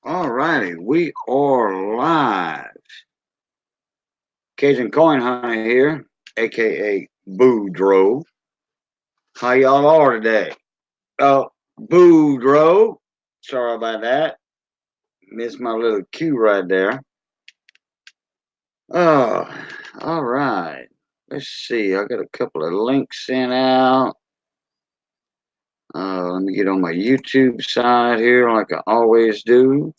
All righty, we are live. Cajun Coin Hunter here, aka Boudreaux. How y'all are today? Oh, Boudreaux. Sorry about that. Missed my little cue right there. Oh, all right. Let's see. I got a couple of links sent out. Let me get on my YouTube side here, like I always do.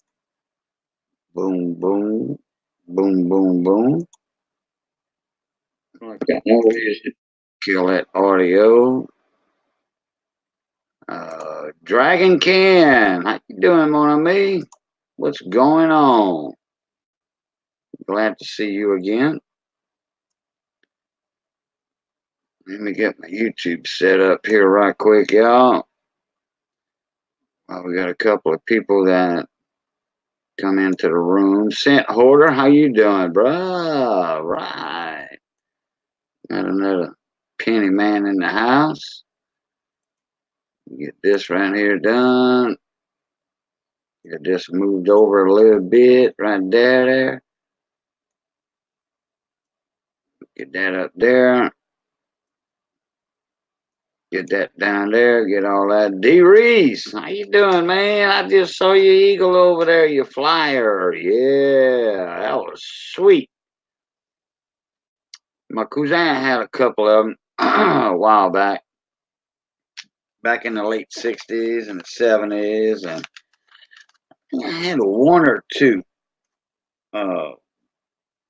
Boom, boom, boom, boom, boom. Like I always do. Kill that audio. Dragon Can, how you doing, mon ami? What's going on? Glad to see you again. Let me get my YouTube set up here right quick, y'all. We got a couple of people that come into the room. Scent Hoarder, how you doing, bro? Right. Got another penny man in the house. Get this right here done. Get this moved over a little bit right there. Get that up there. Get that down there. Get all that. DReese, how you doing, man? I just saw your eagle over there, your flyer. Yeah, that was sweet. My cousin had a couple of them a while back in the late 60s and the 70s. And I had one or two uh,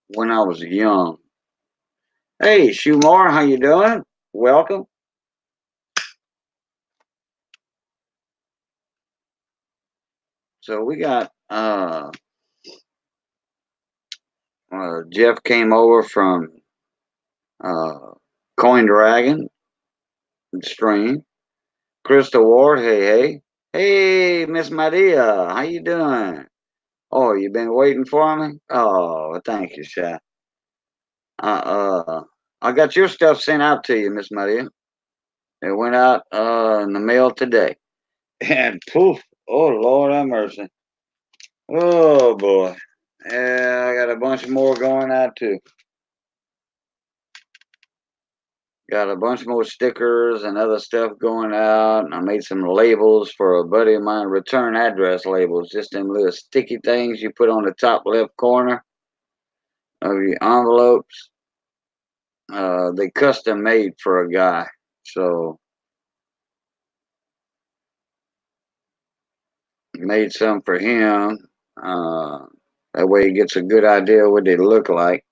when I was young. Hey, Shumar, how you doing? Welcome. So we got Jeff came over from uh, Coin Dragon stream. Crystal Ward, hey, hey. Hey, Miss Maria, how you doing? Oh, you been waiting for me? Oh, thank you, Sha. Uh, I got your stuff sent out to you, Miss Maria. It went out in the mail today. And poof, oh, Lord have mercy. Oh, boy. Yeah, I got a bunch more going out, too. Got a bunch more stickers and other stuff going out. And I made some labels for a buddy of mine, return address labels, just them little sticky things you put on the top left corner of your envelopes. They custom made for a guy. So made some for him. Uh, that way he gets a good idea what they look like.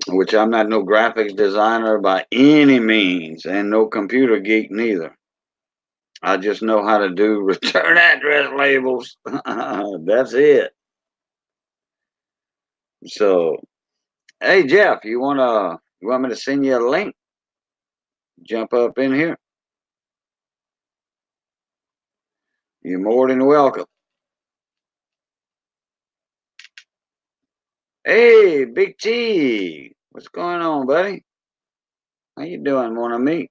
Which I'm not no graphics designer by any means, and no computer geek neither. I just know how to do return address labels. That's it. So, hey Jeff, you want me to send you a link? Jump up in here. You're more than welcome. Hey, Big T, what's going on, buddy? How you doing, mon ami?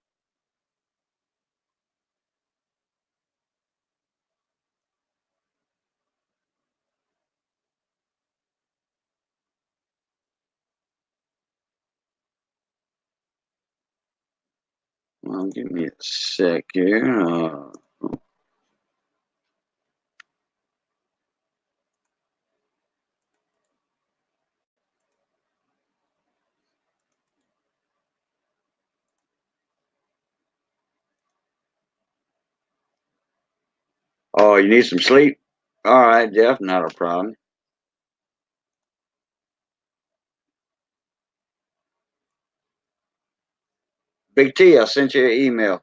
Well, give me a sec here. Oh, you need some sleep? All right, Jeff, not a problem. Big T, I sent you an email.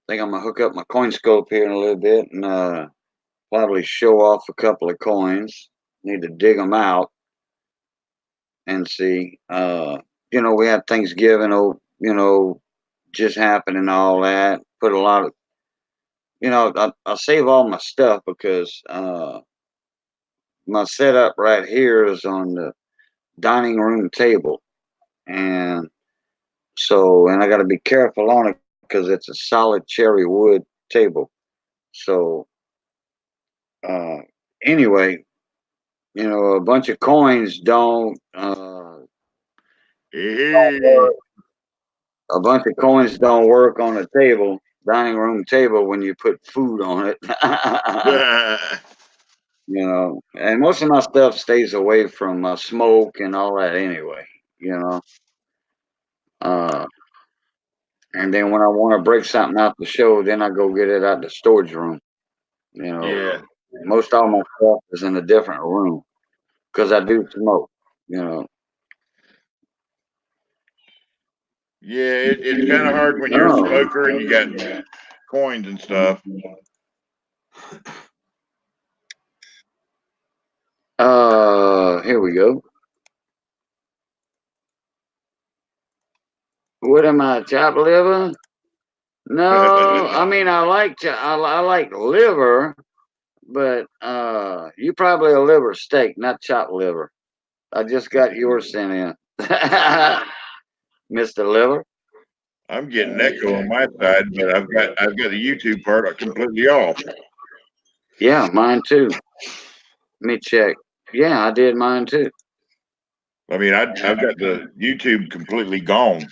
I think I'm gonna hook up my coin scope here in a little bit and probably show off a couple of coins. Need to dig them out and see. We had Thanksgiving, just happened and all that. Put a lot of, I save all my stuff because my setup right here is on the dining room table, and So, and I got to be careful on it because it's a solid cherry wood table. So, uh, anyway, a bunch of coins don't Hey. work. A bunch of coins don't work on a table, dining room table, when you put food on it. And most of my stuff stays away from smoke and all that anyway. You know, uh, and then when I want to break something out the show, then I go get it out the storage room. You know, Yeah. most all my stuff is in a different room because I do smoke. You know. Yeah, it's kind of hard when you're a Oh. smoker and you got coins and stuff. Here we go. What am I, chopped liver? No, I mean I like liver, but you probably a liver steak, not chopped liver. I just got yours sent in, Mister Liver. I'm getting echo on my side, but I've got the YouTube part completely off. Yeah, mine too. Let me check. Yeah, I did mine too. I mean, I've got the YouTube completely gone.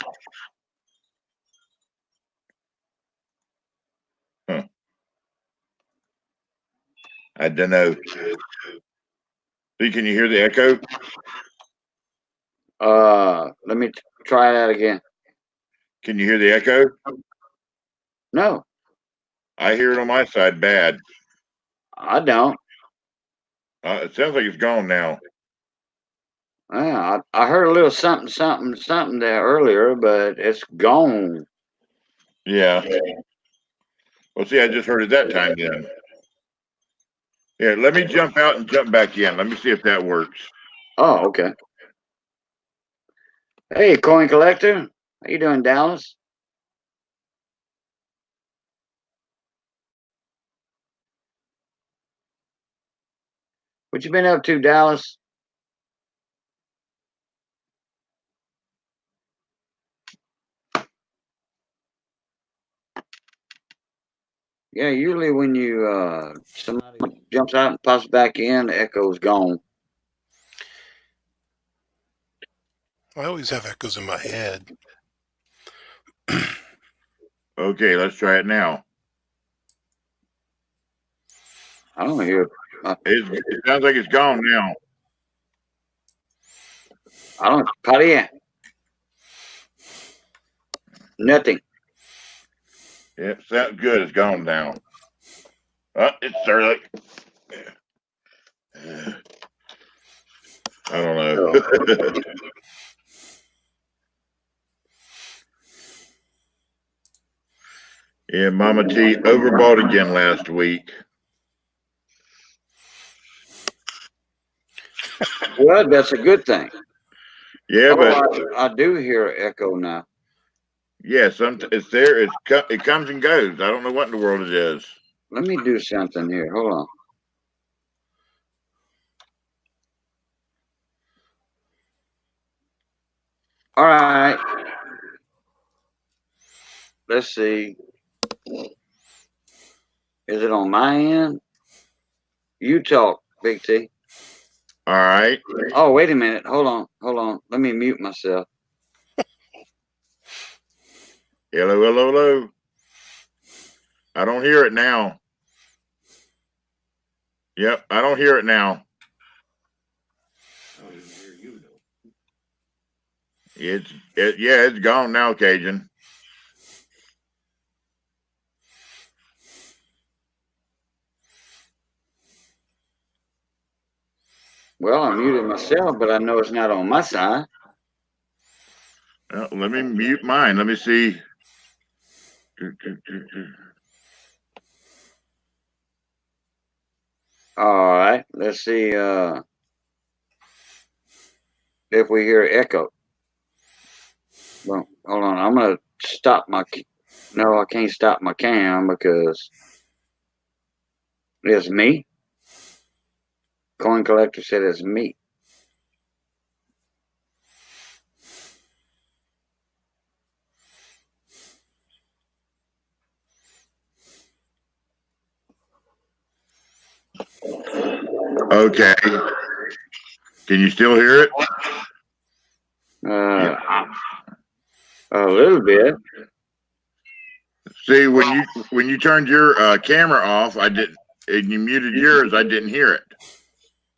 Huh. I don't know. See, can you hear the echo? Let me try that again. Can you hear the echo? No, I hear it on my side bad. I don't. It sounds like it's gone now. Yeah, I heard a little something, something, something there earlier, but it's gone. Yeah. Well, see, I just heard it that time then. Yeah, let me jump out and jump back in. Let me see if that works. Oh, okay. Hey, coin collector, how you doing, Dallas? What you been up to, Dallas? Yeah, usually when you somebody jumps out and pops back in, the echo's gone. I always have echoes in my head. Okay, let's try it now. I don't hear. It sounds like it's gone now. I don't. Padilla. Nothing. Yeah, sounds good. It's gone now. It's early. I don't know. Yeah, Mama T overbought again last week. Well, that's a good thing. Yeah, but I do hear echo now. yeah, it's there. It comes and goes. I don't know what in the world it is. Let me do something here. Hold on. All right. Let's see. Is it on my end? You talk, Big T. All right. Oh, wait a minute. Hold on. Hold on. Let me mute myself. Hello, hello, hello. I don't hear it now. Yep, I don't hear it now. It's gone now, Cajun. Well, I muted myself, but I know it's not on my side. Well, let me mute mine. Let me see. All right. Let's see if we hear echo. Well, hold on. I'm gonna stop my. No, I can't stop my cam because it's me. Coin collector said it's me. Okay. Can you still hear it? A little bit. See, when you turned your camera off, I didn't, and you muted yours, I didn't hear it.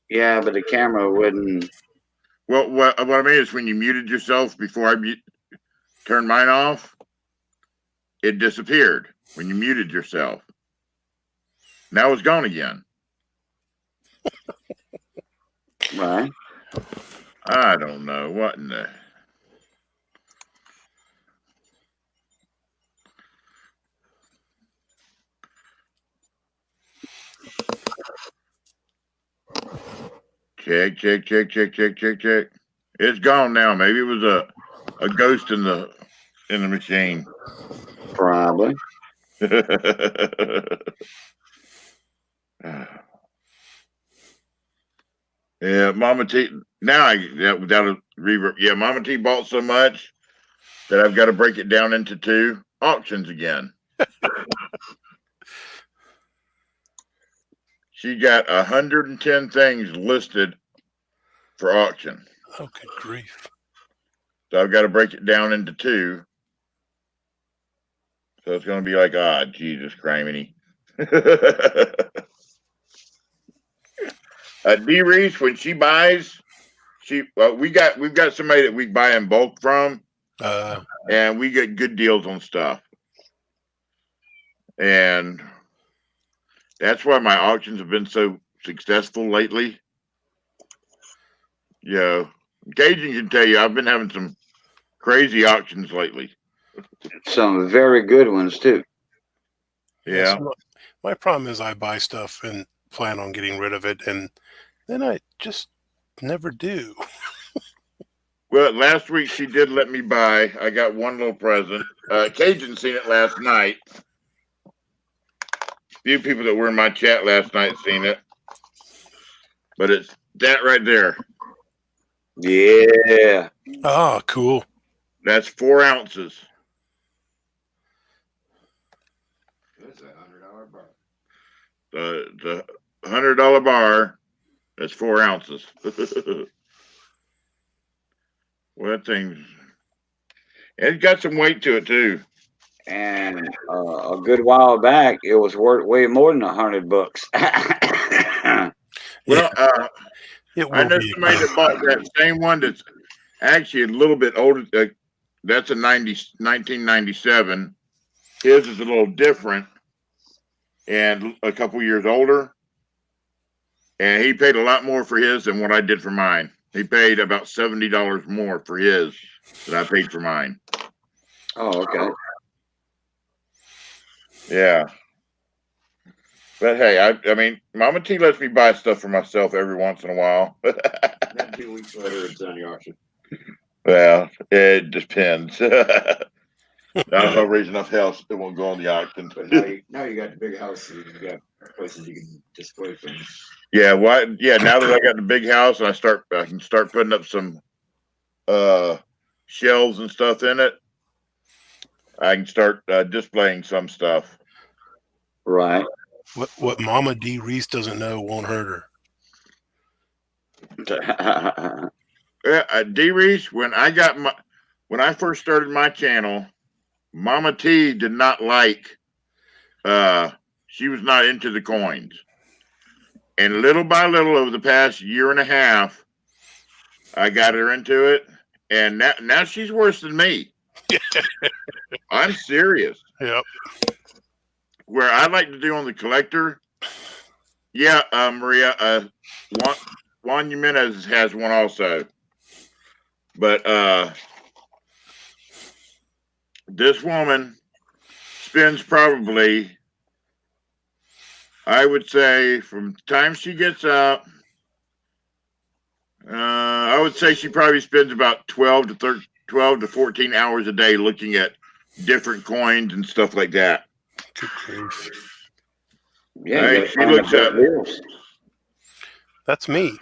Yeah, but the camera wouldn't. Well, what I mean is when you muted yourself before I turned mine off, it disappeared when you muted yourself. Now it's gone again. Right. I don't know what in the. Check. It's gone now. Maybe it was a ghost in the machine. Probably. Yeah, Mama T. Now without a reverb. Yeah, Mama T bought so much that I've got to break it down into 2 auctions again. She got 110 things listed for auction. Oh, good grief. So I've got to break it down into 2. So it's going to be like, Jesus criminy. DReese, when she buys, we've got somebody that we buy in bulk from, and we get good deals on stuff. And that's why my auctions have been so successful lately. Cajun can tell you I've been having some crazy auctions lately. Some very good ones too. Yeah. So my problem is I buy stuff and plan on getting rid of it, and then I just never do. Well, last week she did let me buy. I got one little present. Cajun seen it last night. A few people that were in my chat last night seen it. But it's that right there. Yeah. Oh, cool. That's 4 ounces. That's $100 bar. The $100 bar. That's 4 ounces. Well, that thing. It's got some weight to it too. And a good while back, it was worth way more than $100. Well, It will I know be somebody again. that bought that same one that's actually a little bit older. That's a 1997. His is a little different and a couple years older. And he paid a lot more for his than what I did for mine. He paid about $70 more for his than I paid for mine. Oh, okay. Yeah. But hey, I mean, Mama T lets me buy stuff for myself every once in a while. Then 2 weeks later, it's on the auction. Well, it depends. I don't know, raise enough house, it won't go on the auction. But now you got the big house, so you got places you can display things. Yeah, now that I got the big house and I can start putting up some shelves and stuff in it, I can start displaying some stuff. Right. What Mama DReese doesn't know won't hurt her. DReese, when I first started my channel, Mama T did not like she was not into the coins. And little by little over the past year and a half, I got her into it. And now she's worse than me. I'm serious. Yep. Where I like to do on the collector. Yeah, Maria, Juan Jimenez has one also. But this woman spends probably, I would say, from the time she gets up, I would say she probably spends about 12 to 14 hours a day looking at different coins and stuff like that. Good grief. Yeah, Right, she looks up. That's me.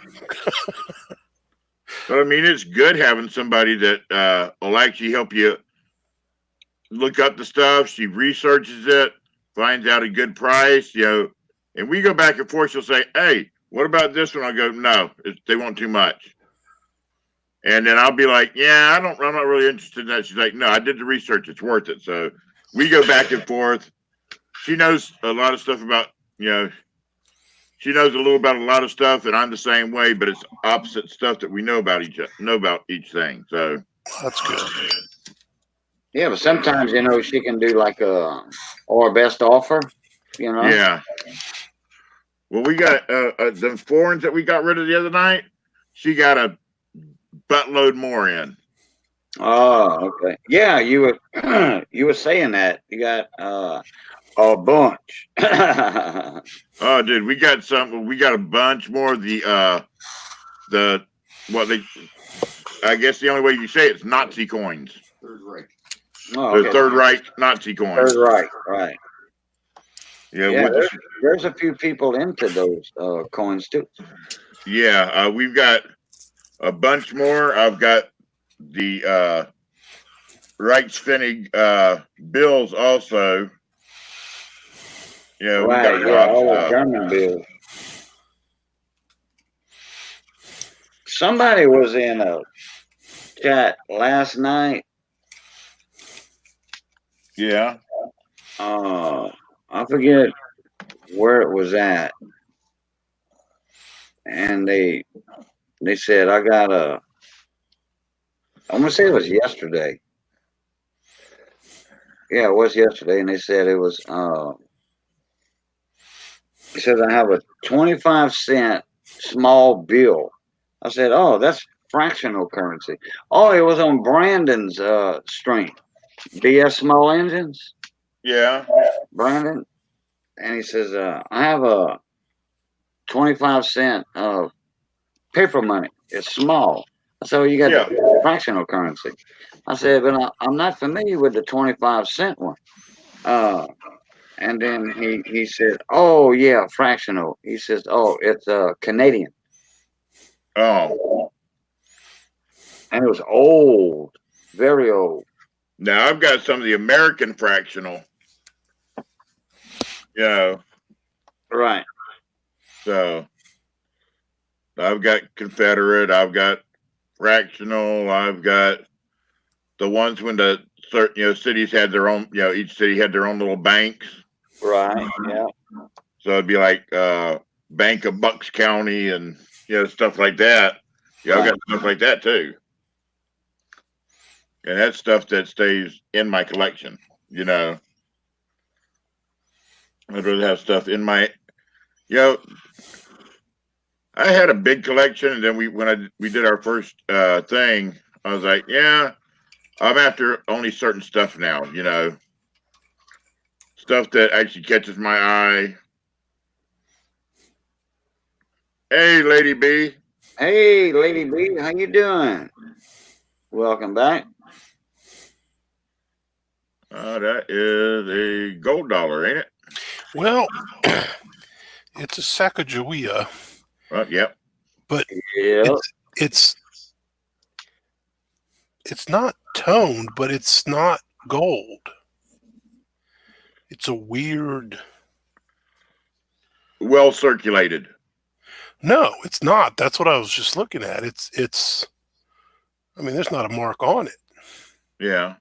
But I mean, it's good having somebody that will actually help you look up the stuff. She researches it, finds out a good price, and we go back and forth. She'll say, "Hey, what about this one? I go, no, they want too much. And then I'll be like, yeah, I'm not really interested in that. She's like, no, I did the research. It's worth it. So we go back and forth. She knows a lot of stuff about, she knows a little about a lot of stuff, and I'm the same way, but it's opposite stuff that we know about each thing. So That's good. Yeah, but sometimes she can do like a or best offer. yeah. Well, we got the foreigns that we got rid of the other night. She got a buttload more in. Oh, okay. Yeah, you were you were saying that you got a bunch. Oh, dude, we got some. We got a bunch more. I guess the only way you say it's Nazi coins. Third Reich. Oh, okay. The Third Reich Nazi coins. Third Reich, right. Yeah, Yeah, there's a few people into those coins too. Yeah, we've got a bunch more. I've got the Reichspfennig bills also. Yeah, Right, we got all the German bills. Somebody was in a chat last night. Yeah. I forget where it was at. And they said I'm gonna say it was yesterday. Yeah, it was yesterday, and they said it was he says I have a 25-cent small bill. I said, oh, that's fractional currency. Oh, it was on Brandon's stream. BS Small Engines. Yeah. Brandon. And he says, I have a 25-cent paper money. It's small. I said, well, you got the fractional currency. I said, but I'm not familiar with the 25-cent one. And then he said, oh, yeah, fractional. He says, oh, it's Canadian. Oh. And it was old, very old. Now I've got some of the American fractional. Right. So I've got Confederate, I've got fractional, I've got the ones when the cities had their own, each city had their own little banks. Right. Yeah. So it'd be like Bank of Bucks County and stuff like that. Yeah, I've got stuff like that too. And that's stuff that stays in my collection, I'd rather have stuff in my I had a big collection, and then when we did our first thing, I was like, yeah, I'm after only certain stuff now, stuff that actually catches my eye. Hey, Lady B. Hey, Lady B, how you doing? Welcome back. That is a gold dollar, ain't it? Well, it's a Sacagawea. Yep. But yeah, it's not toned, but it's not gold. It's a weird. Well circulated. No, it's not. That's what I was just looking at. It's. I mean, there's not a mark on it. Yeah.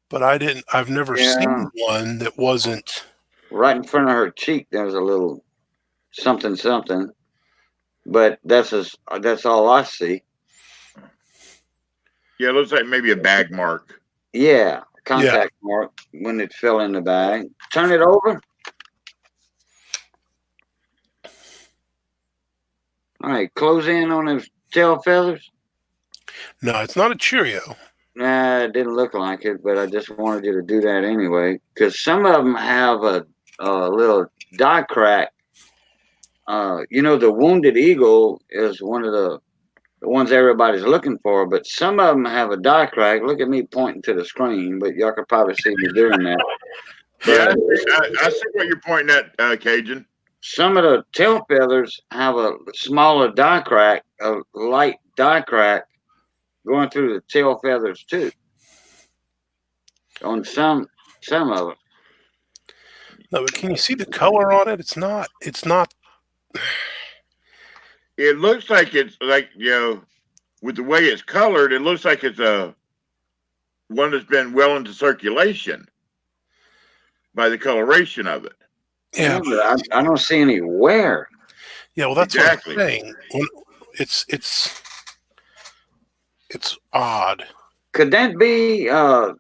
But I've never seen one that wasn't. Right in front of her cheek, there's a little something. But that's all I see. Yeah, it looks like maybe a bag mark. Yeah, contact mark when it fell in the bag. Turn it over. All right, close in on those tail feathers. No, it's not a Cheerio. Nah, it didn't look like it, but I just wanted you to do that anyway, because some of them have a little die crack. The Wounded Eagle is one of the ones everybody's looking for, but some of them have a die crack. Look at me pointing to the screen, but y'all could probably see me doing that. Yeah, I see what you're pointing at, Cajun. Some of the tail feathers have a smaller die crack, a light die crack going through the tail feathers too. On some of them. No, but can you see the color on it? It's not. it looks like it's like, with the way it's colored, it looks like it's a one that's been well into circulation by the coloration of it. Yeah, but I don't see any wear. yeah. Well, that's Exactly. what I'm saying. It's odd. Could that be? I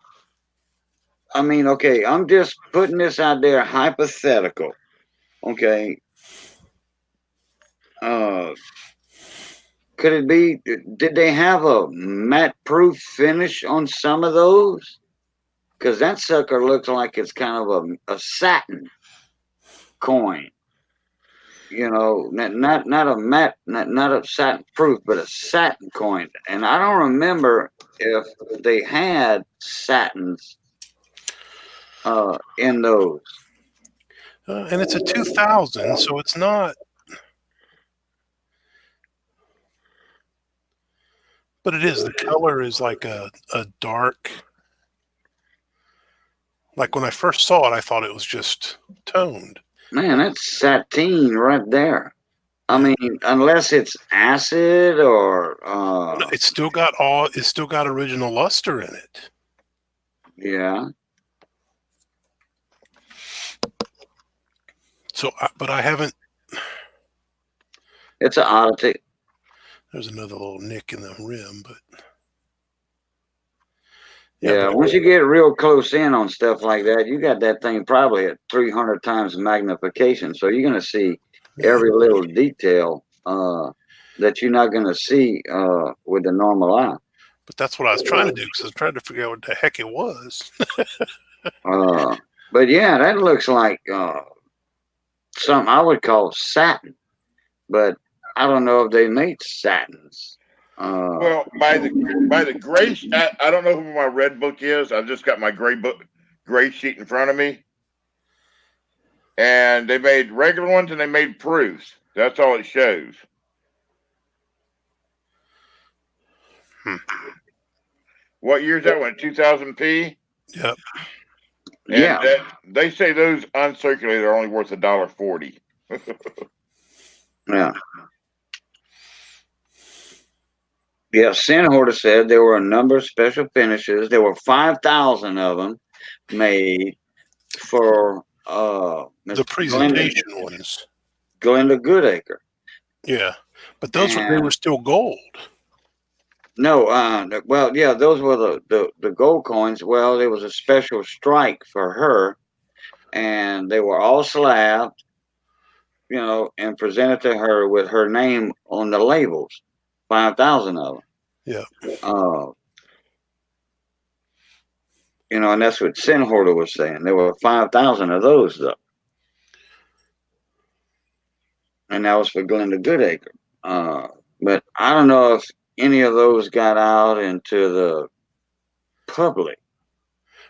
mean, okay, I'm just putting this out there, hypothetical. Okay. Could it be? Did they have a matte proof finish on some of those? Because that sucker looks like it's kind of a satin coin. Not a matte, not a satin proof, but a satin coin. And I don't remember if they had satins in those. And it's a 2000, so it's not. But it is. The color is like a dark. Like when I first saw it, I thought it was just toned. Man, that's sateen right there. I Yeah. mean, unless it's acid or It's still got original luster in it. yeah. So, but I haven't. It's an oddity. There's another little nick in the rim, but Yeah, once you get real close in on stuff like that, you got that thing probably at 300 times magnification. So you're going to see every little detail that you're not going to see with the normal eye. But that's what I was trying to do because I was trying to figure out what the heck it was. But yeah, that looks like something I would call satin. But I don't know if they made satins. Well, by the gray, I don't know who my red book is. I've just got my gray sheet in front of me, and they made regular ones and they made proofs. That's all it shows. What year is that one? 2000p. Yep. And yeah. they say those uncirculated are only worth $1.40. Yeah. Yeah, Sinhorter said there were a number of special finishes. There were 5,000 of them made for The presentation ones. Glenda Goodacre. Yeah, but they were still gold. No, well, yeah, those were the gold coins. Well, there was a special strike for her, and they were all slabbed, and presented to her with her name on the labels. 5,000 of them. Yeah. And that's what Sinhorter was saying. There were 5,000 of those, though. And that was for Glenda Goodacre. But I don't know if any of those got out into the public.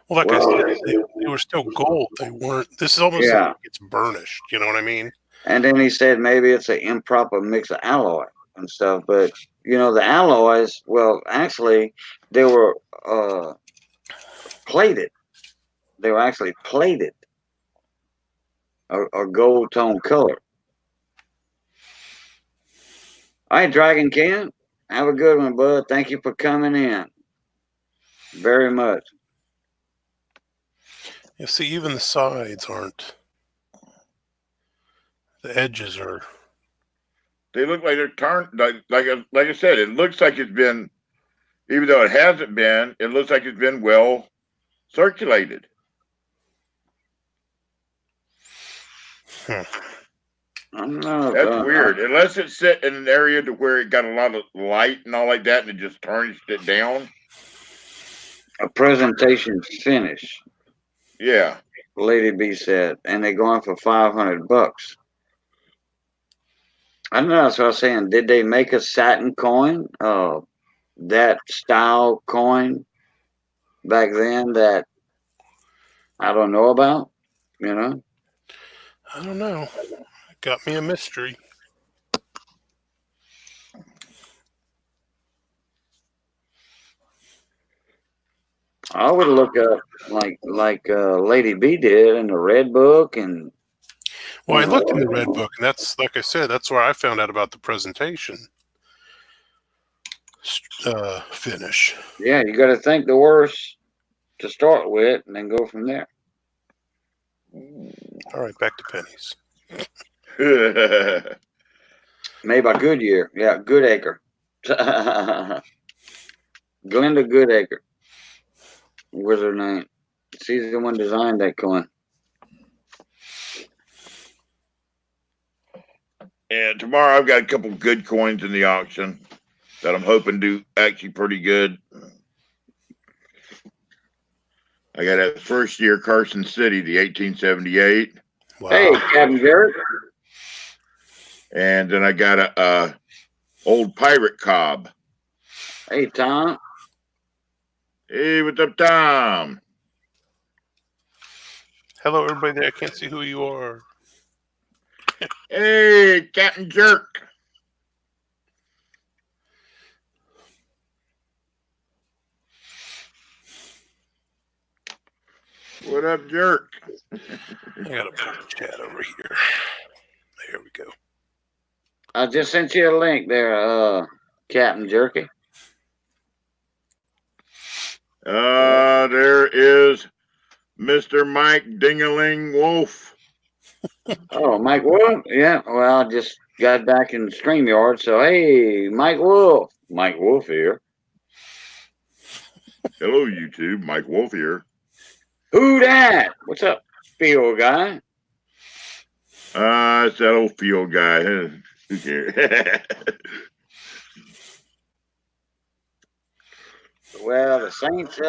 Well, I said, they were still gold. They weren't. This is almost like it's burnished. You know what I mean? And then he said maybe it's an improper mix of alloy and stuff. But, the alloys, well, actually, they were plated. They were actually plated a gold tone color. All right, Dragon Ken. Have a good one, bud. Thank you for coming in. Very much. You see, even the sides aren't. The edges are. They look like they're turned. Like I said, it looks like it's been, even though it hasn't been, it looks like it's been well circulated. I don't know. That's weird. Unless it's set in an area to where it got a lot of light and all like that, and it just turns it down. A presentation finish. Yeah. Lady B said, and they're going for $500. I don't know. That's what I was saying. Did they make a satin coin? That style coin back then that I don't know about, I don't know. It got me a mystery. I would look up like Lady B did in the Red Book and. Well, I looked in the red book, and that's, like I said, that's where I found out about the presentation finish. Yeah, you got to think the worst to start with, and then go from there. All right, back to pennies. Made by Goodyear. Yeah, Goodacre. Glenda Goodacre was her name. She's the one designed that coin. And tomorrow I've got a couple good coins in the auction that I'm hoping do actually pretty good. I got that first year Carson City, the 1878. Wow. Hey, captainjerk. And then I got a old pirate cob. Hey, Tom. Hey, what's up, Tom? Hello, everybody there. I can't see who you are. Hey, Captain Jerk. What up, Jerk? I gotta pull the chat over here. There we go. I just sent you a link there, Captain Jerky. There is Mr. Mike Dingaling Wolf. Oh, Mike Wolf? Yeah, well, I just got back in StreamYard, so hey, Mike Wolf. Mike Wolf here. Hello, YouTube. Mike Wolf here. Who that? What's up, field guy? It's that old field guy. Who cares? Well, the Saints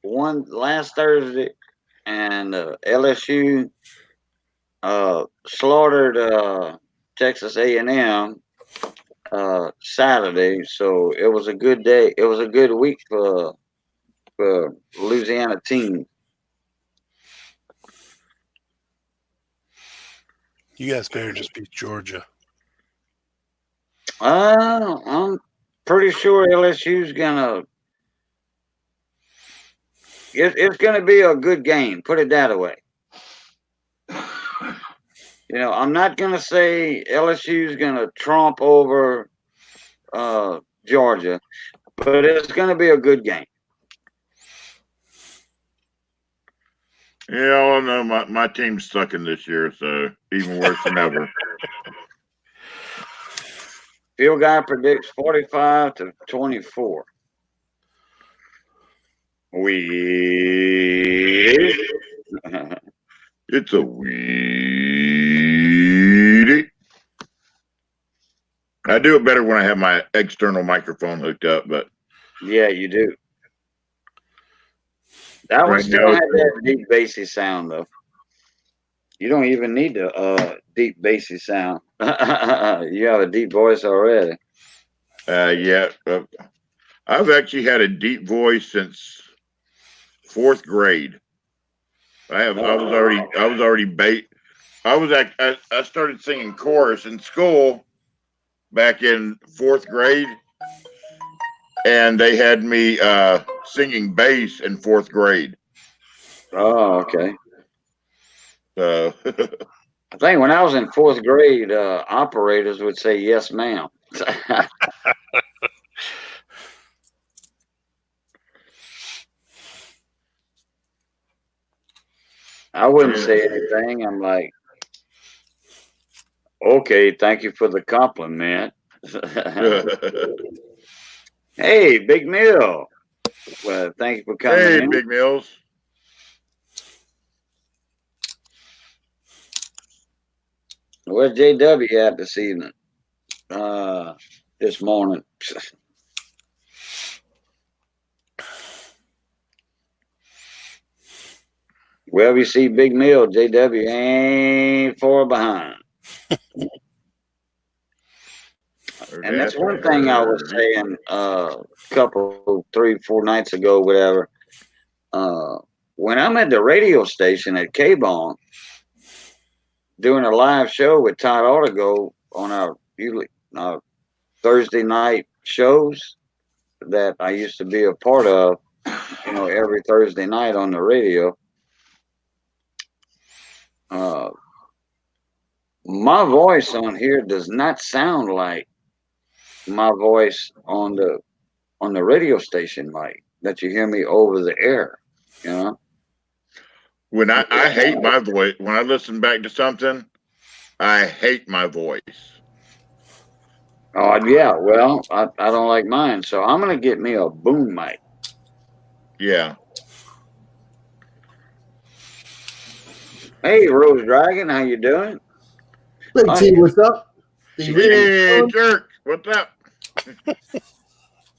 won last Thursday, and LSU slaughtered Texas A&M Saturday. So it was a good day. It was a good week for Louisiana team. You guys better just beat Georgia. I'm pretty sure LSU's gonna. It's gonna be a good game. Put it that way. You know, I'm not gonna say LSU's gonna tromp over Georgia, but it's gonna be a good game. Yeah, I know my team's sucking this year, so even worse than ever. Field guy predicts 45-24. It's a weedy. I do it better when I have my external microphone hooked up, but Yeah, you do. That one right still now, had that deep bassy sound though. You don't even need the deep bassy sound. You have a deep voice already. yeah, I've actually had a deep voice since 4th grade. I started singing chorus in school back in 4th grade, and they had me singing bass in 4th grade. Oh, okay. So I think when I was in 4th grade, operators would say yes, ma'am. I wouldn't say anything. I'm like, okay, thank you for the compliment. Hey, Big Mill. Well, thank you for coming hey, in. Big Mills. Where's JW at this evening? This morning. Wherever you see Big Mill, JW ain't far behind. And that's one thing I was saying couple, 3-4 nights ago, whatever. When I'm at the radio station at K-Bone doing a live show with Todd Artigo on our usually Thursday night shows that I used to be a part of, you know, every Thursday night on the radio. My voice on here does not sound like my voice on the radio station mic that you hear me over the air. You know? When I hate my voice. When I listen back to something, I hate my voice. Oh yeah, well, I don't like mine, so I'm gonna get me a boom mic. Yeah. Hey, Rose Dragon, how you doing? Big Hi. T, what's up? Hey, jerk. What's up?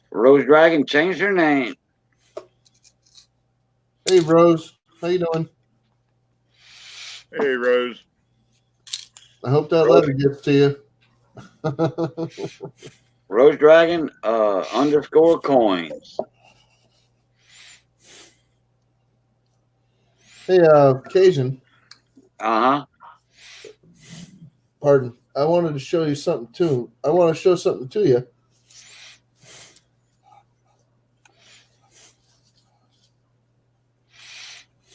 Rose Dragon changed her name. Hey, Rose. How you doing? Hey, Rose. I hope that letter gets to you. Rose Dragon underscore coins. Hey, Cajun. Uh-huh. Pardon. I wanted to show you something too. I want to show something to you.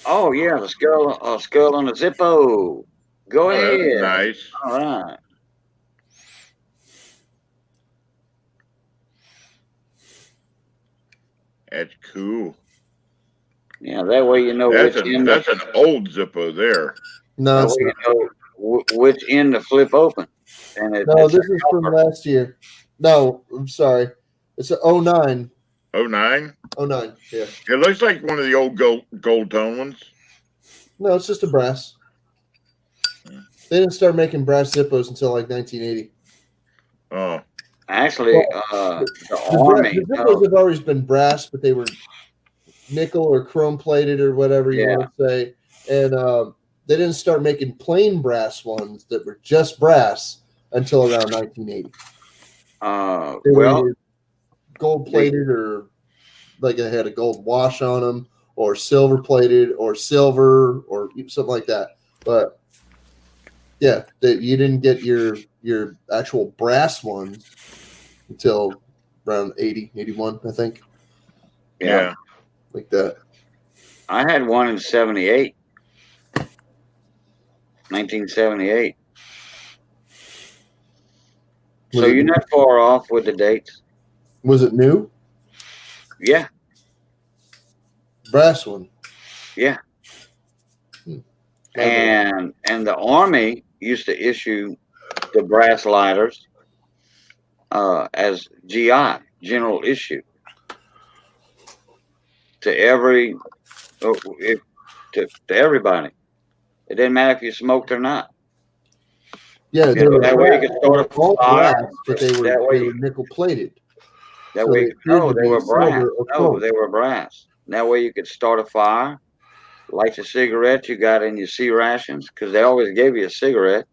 Oh yeah, the skull on the Zippo. Go Oh, ahead. that's nice. All right. That's cool. Yeah, that way you know That's which end. an old Zippo there. No, That it's way not. you know which end to flip open. And No, this is from last year. No, I'm sorry. It's a 09. 09? 09, yeah. It looks like one of the old gold tone ones. No, it's just a brass. They didn't start making brass Zippos until like 1980. Oh, actually the The Army. Zippos have always been brass, but they were nickel or chrome plated or whatever you want to say. And they didn't start making plain brass ones that were just brass until around 1980. They well, were gold plated or like they had a gold wash on them, or silver plated or silver or something like that. But yeah, you didn't get your actual brass ones until around 80, 81, I think. yeah. Like that. I had one in 78. 1978. So you're not far off with the dates. Was it new? Yeah. Brass one. Yeah. And the Army used to issue the brass lighters as GI, general issue, to every to everybody. It didn't matter if you smoked or not. Yeah, You know, that way you could start a fire. brass, but they were nickel plated. That way, no, they were brass. No, they were brass. That way you could start a fire, light your cigarette you got in your C rations, because they always gave you a cigarette.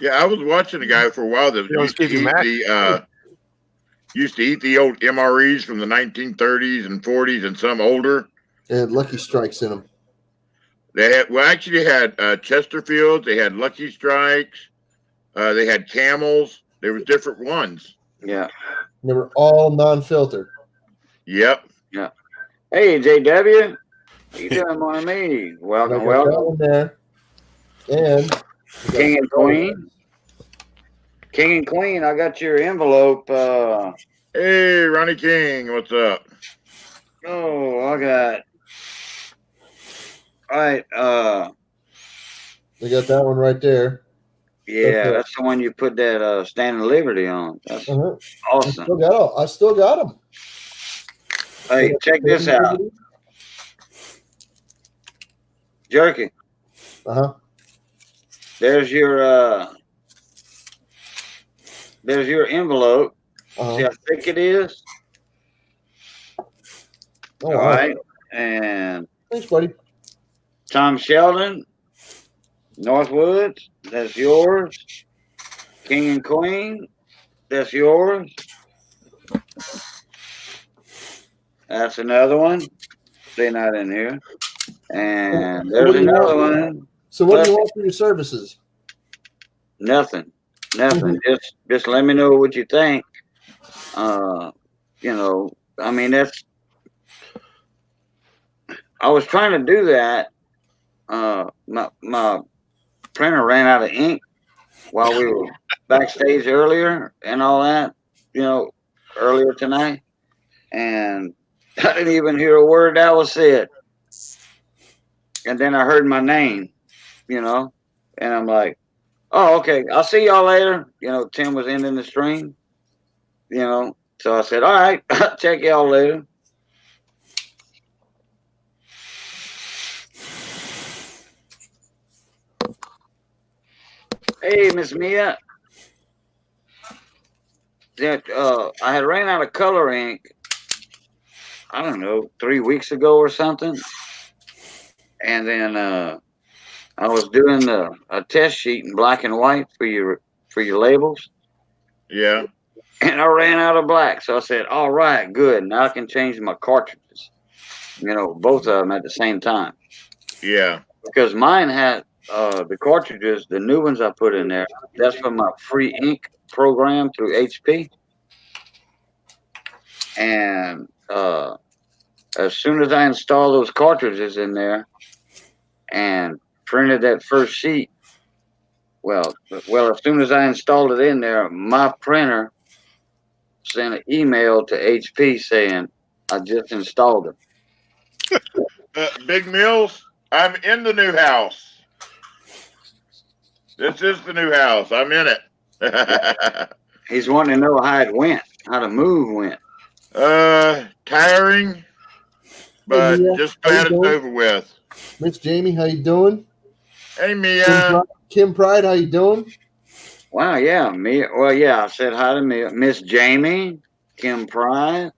Yeah, I was watching a guy for a while that used to eat the old MREs from the 1930s and 40s and some older. They had Lucky Strikes in them. They had Chesterfields. They had Lucky Strikes. They had Camels. There was different ones. Yeah. They were all non-filtered. Yep. Yeah. Hey, JW. How you doing, my me? Welcome, welcome. There. And King and Queen. King and Queen, I got your envelope. Hey, Ronnie King, what's up? Oh, I got. All right. We got that one right there. Yeah, that's the one you put that Standing Liberty on. That's awesome. I still got them. Hey, check this out. Jerky. There's your envelope. See how thick it is? All right. And thanks, buddy. Tom Sheldon, Northwoods, that's yours. King and Queen, that's yours. That's another one. They're not in here. And there's another one. So what do you want for your services? Nothing. Just let me know what you think. You know, I mean, I was trying to do that. My printer ran out of ink, while we were backstage earlier and all that, earlier tonight. And I didn't even hear a word that was said. And then I heard my name, and I'm like, oh, okay, I'll see y'all later. Tim was ending the stream, so I said, all right, I'll check y'all later. Hey, Miss Mia. I had ran out of color ink, I don't know, 3 weeks ago or something. And then I was doing a test sheet in black and white for your labels. Yeah. And I ran out of black. So I said, all right, good. Now I can change my cartridges, both of them at the same time. Yeah. Because mine had the cartridges, the new ones I put in there, that's for my free ink program through HP. And as soon as I installed those cartridges in there and printed that first sheet, well, as soon as I installed it in there, my printer sent an email to HP saying I just installed it. Big Mills, I'm in the new house. This is the new house. I'm in it. He's wanting to know how it went, how the move went. Tiring, but Mia, just how you glad it's doing? over with. Miss Jamie, how you doing? Hey, Mia. Kim Pride, how you doing? Wow, yeah, Mia. Well, yeah, I said hi to Mia. Miss Jamie, Kim Pride,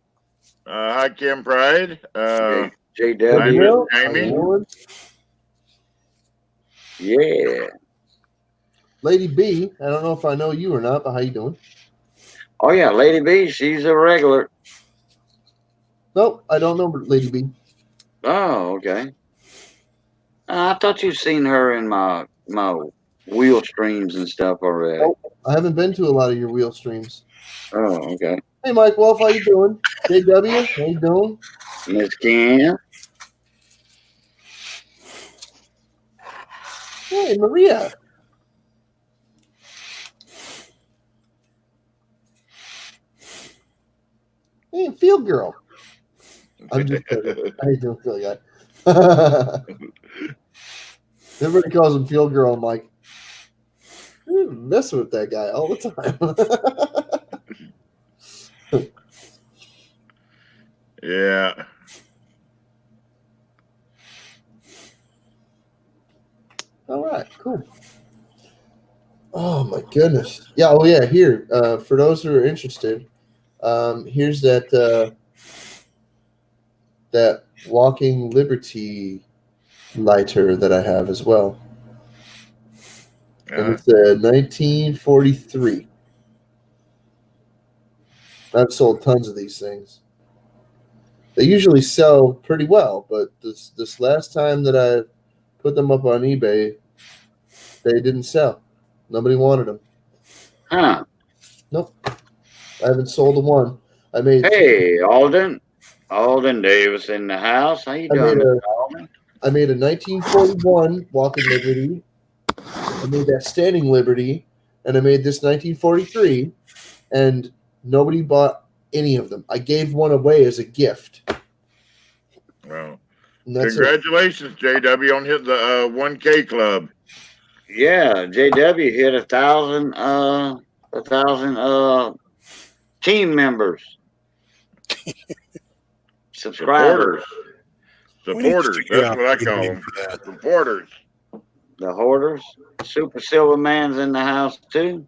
Hi, Kim Pride. JW. Hi, Miss Will, how you Jamie. doing? Yeah. Lady B, I don't know if I know you or not, but how you doing? Oh, yeah, Lady B, she's a regular. Nope, I don't know Lady B. Oh, okay. I thought you'd seen her in my wheel streams and stuff already. Nope, I haven't been to a lot of your wheel streams. Oh, okay. Hey, Mike Wolf, how you doing? JW, how you doing? Miss Kim. Hey, Maria. Hey, Field Girl. I'm just kidding. How you doing, Field Guy? Everybody calls him Field Girl. I'm like, you're messing with that guy all the time. Yeah. All right, cool. Oh my goodness. Yeah. Oh yeah. Here, for those who are interested, here's that that Walking Liberty lighter that I have as well, and it's a 1943. I've sold tons of these things. They usually sell pretty well, but this last time that I put them up on eBay, they didn't sell. Nobody wanted them. Huh. Nope. I haven't sold a one. I made. Hey, Alden. Alden Davis in the house. How you doing, Mr. Alden? I made a 1941 Walking Liberty. I made that Standing Liberty, and I made this 1943, and nobody bought any of them. I gave one away as a gift. Well, And that's congratulations, JW, on hitting the 1K club. Yeah, JW hit 1,000 team members. Subscribers. Supporters. That's what I call them. Supporters. The hoarders. Super Silver Man's in the house too.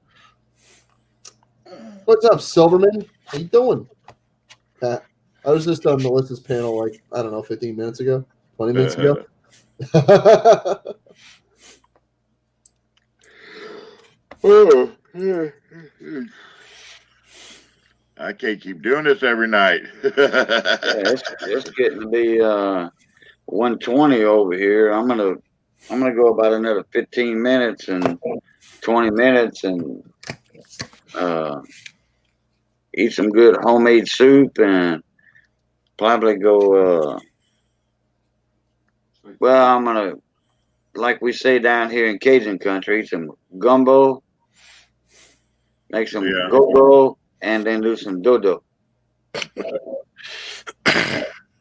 What's up, Silverman? How you doing? I was just on Melissa's panel, like, I don't know, 15 minutes ago, 20 minutes ago. I can't keep doing this every night. Yeah, it's getting to be 1:20 over here. I'm gonna go about another 15 minutes and 20 minutes and eat some good homemade soup and probably go. Well, I'm gonna, like we say down here in Cajun country, eat some gumbo make some Yeah. go-go, and then do some dodo.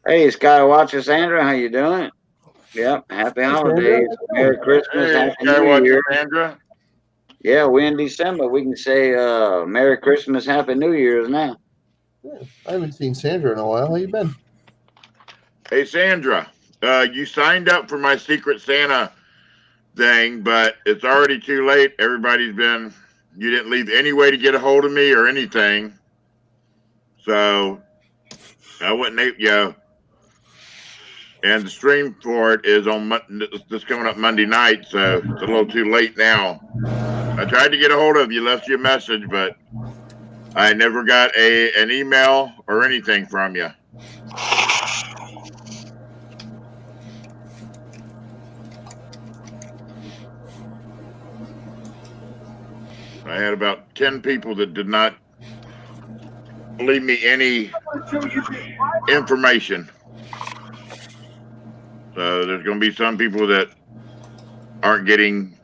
Hey, Skywatcher Sandra, how you doing? Yep, happy holidays, Merry Christmas, Hey, Happy New Skywatcher Year. Sandra. Yeah, we're in December. We can say Merry Christmas, Happy New Year's now. Yeah, I haven't seen Sandra in a while. How you been? Hey, Sandra, you signed up for my Secret Santa thing, but it's already too late. You didn't leave any way to get a hold of me or anything. So I wouldn't, and the stream for it is on this coming up Monday night, so it's a little too late now. I tried to get a hold of you, left you a message, but I never got an email or anything from you. I had about 10 people that did not leave me any information. So there's going to be some people that aren't getting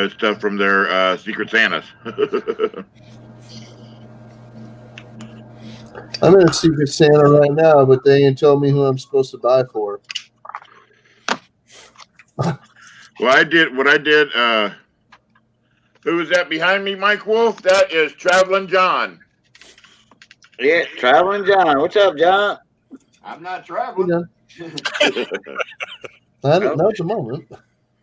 stuff from their Secret Santas. I'm in a Secret Santa right now, but they ain't told me who I'm supposed to buy for. Well, I did what I did. Who is that behind me, Mike Wolf? That is Traveling John. Yeah, Traveling John. What's up, John? I'm not You traveling. know, not at the moment.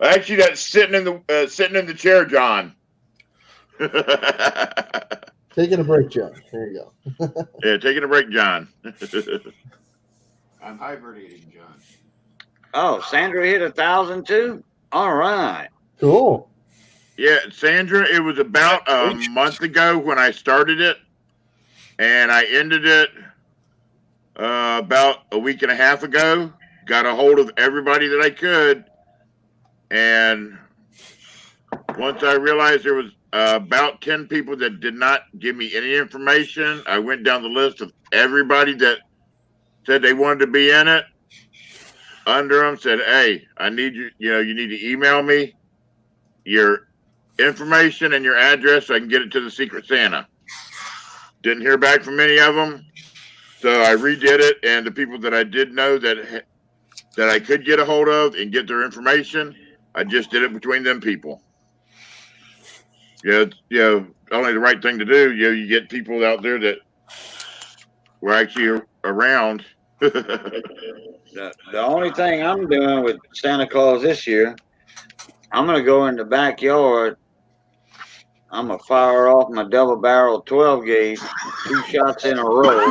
Actually, that's sitting in the chair, John. Taking a break, John. There you go. Yeah, taking a break, John. I'm hibernating, John. Oh, Sandra hit 1,000 too? All right. Cool. Yeah, Sandra, it was about a month ago when I started it, and I ended it about a week and a half ago. Got a hold of everybody that I could, and once I realized there was about 10 people that did not give me any information, I went down the list of everybody that said they wanted to be in it. Under them said, hey, I need you, you need to email me your information and your address so I can get it to the Secret Santa. Didn't hear back from any of them. So I redid it, and the people that I did know that I could get a hold of and get their information, I just did it between them people. Only the right thing to do. You get people out there that were actually around. The only thing I'm doing with Santa Claus this year, I'm going to go in the backyard. I'm going to fire off my double barrel 12 gauge, 2 shots in a row,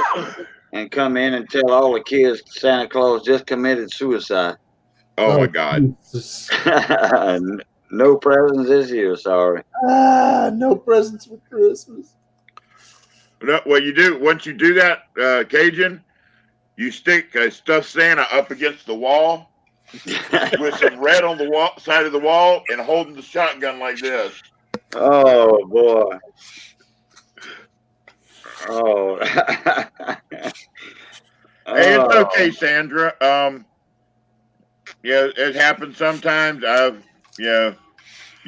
and come in and tell all the kids Santa Claus just committed suicide. Oh my God. Jesus. No presents this year, sorry. No presents for Christmas. No, well, you do. Once you do that, Cajun, you stick a stuffed Santa up against the wall with some red on the side of the wall and holding the shotgun like this. Oh, boy. Oh. Hey, it's okay, Sandra. It happens sometimes. You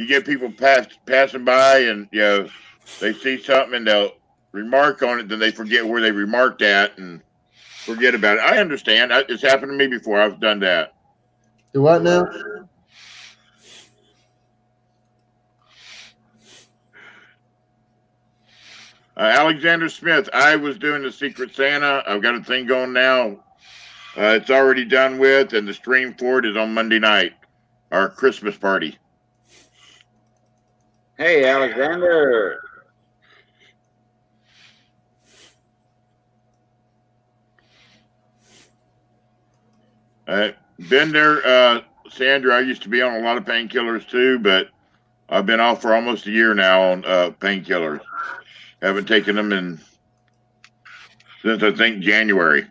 get people passing by and they see something and they'll remark on it, then they forget where they remarked at and forget about it. I understand. It's happened to me before. I've done that. Do what now? Alexander Smith, I was doing the Secret Santa. I've got a thing going now. It's already done with, and the stream for it is on Monday night, our Christmas party. Hey, Alexander. Been there, Sandra. I used to be on a lot of painkillers too, but I've been off for almost a year now on painkillers. Haven't taken them since I think January.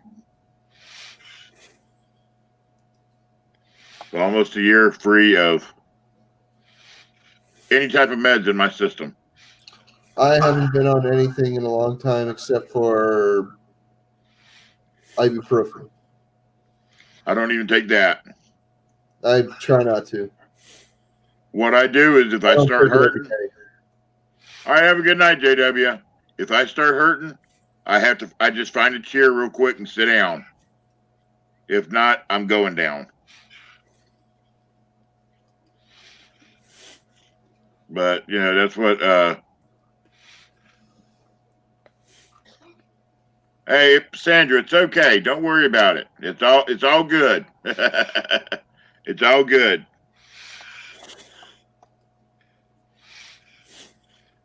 So almost a year free of any type of meds in my system. I haven't been on anything in a long time except for ibuprofen. I don't even take that. I try not to. What I do is if I start hurting, All right, have a good night, JW. If I start hurting, I just find a chair real quick and sit down. If not, I'm going down. But that's what hey, Sandra, it's okay. Don't worry about it. It's all good. It's all good.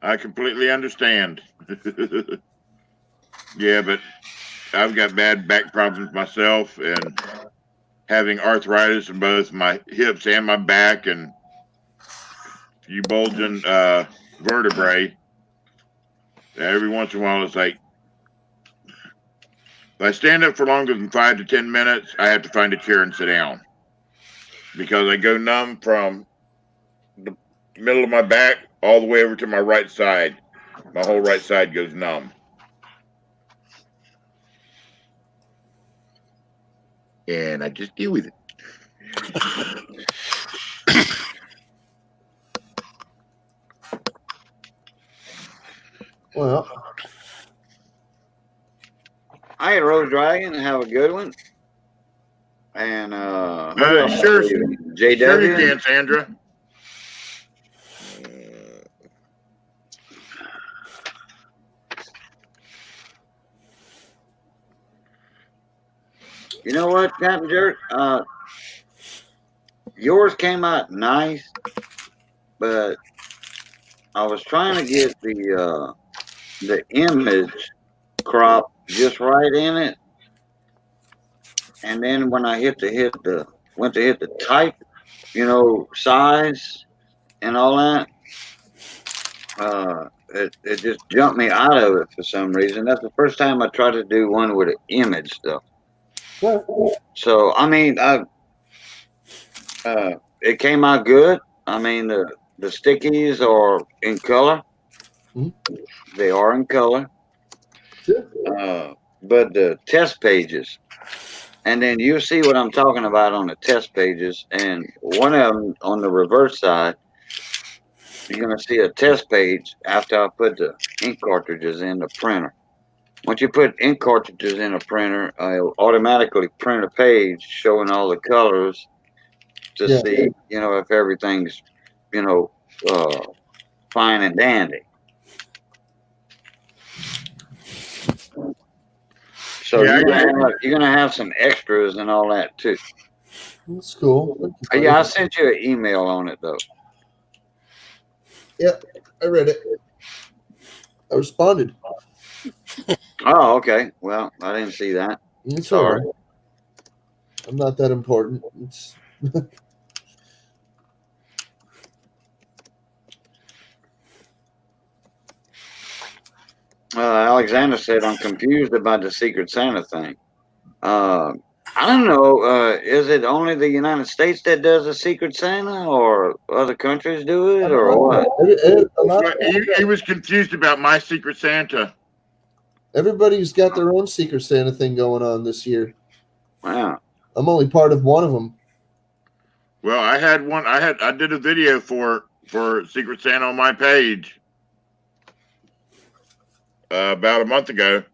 I completely understand. Yeah, but I've got bad back problems myself and having arthritis in both my hips and my back and a few bulging vertebrae. Every once in a while, it's like, if I stand up for longer than 5 to 10 minutes, I have to find a chair and sit down because I go numb from the middle of my back all the way over to my right side. My whole right side goes numb. And I just deal with it. Well, All right, Rose Dragon, have a good one. And who else is Sure leaving? you JW. can, Sandra. You know what, Captain Jerk? Yours came out nice, but I was trying to get the image crop just right in it, and then when I went to hit the type, size and all that, it just jumped me out of it for some reason. That's the first time I tried to do one with an image stuff. So I mean, it came out good. I mean, the stickies are in color. They are in color. But the test pages, and then you see what I'm talking about on the test pages, and one of them on the reverse side, you're going to see a test page after I put the ink cartridges in the printer. Once you put ink cartridges in a printer, it'll automatically print a page showing all the colors to see, if everything's, fine and dandy. So Yeah, you're gonna have some extras and all that too. that's cool. Yeah, I sent you an email on it though. Yep, I read it. I responded. Oh, okay. Well, I didn't see that. It's Sorry. all right. I'm not that important. It's Alexander said, I'm confused about the Secret Santa thing. I don't know. Is it only the United States that does a Secret Santa, or other countries do it, or what? He was confused about my Secret Santa. Everybody's got their own Secret Santa thing going on this year. Wow. I'm only part of one of them. Well, I had one. I did a video for Secret Santa on my page about a month ago.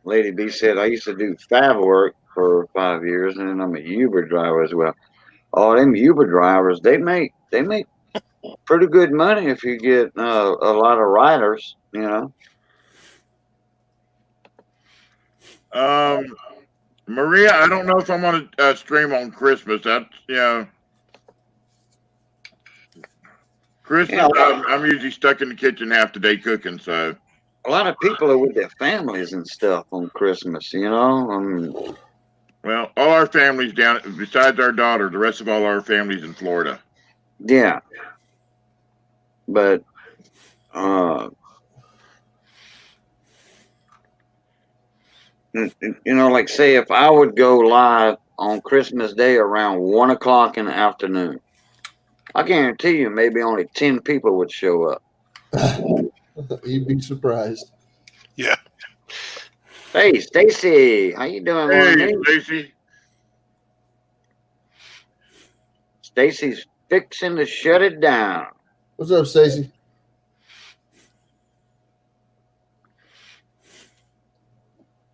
Lady B said, I used to do fab work for 5 years, and then I'm a Uber driver as well. Oh, them Uber drivers, they make pretty good money if you get a lot of riders, Maria, I don't know if I'm on a stream on Christmas. That's Christmas. I'm usually stuck in the kitchen half the day cooking. So a lot of people are with their families and stuff on Christmas, Well, all our families down, besides our daughter, the rest of all our families in Florida. Yeah. But, like say if I would go live on Christmas Day around 1 o'clock in the afternoon, I guarantee you maybe only 10 people would show up. You'd be surprised. Yeah. Hey, Stacy, how you doing, Hey, morning? Stacy. Stacy's fixing to shut it down. What's up, Stacy?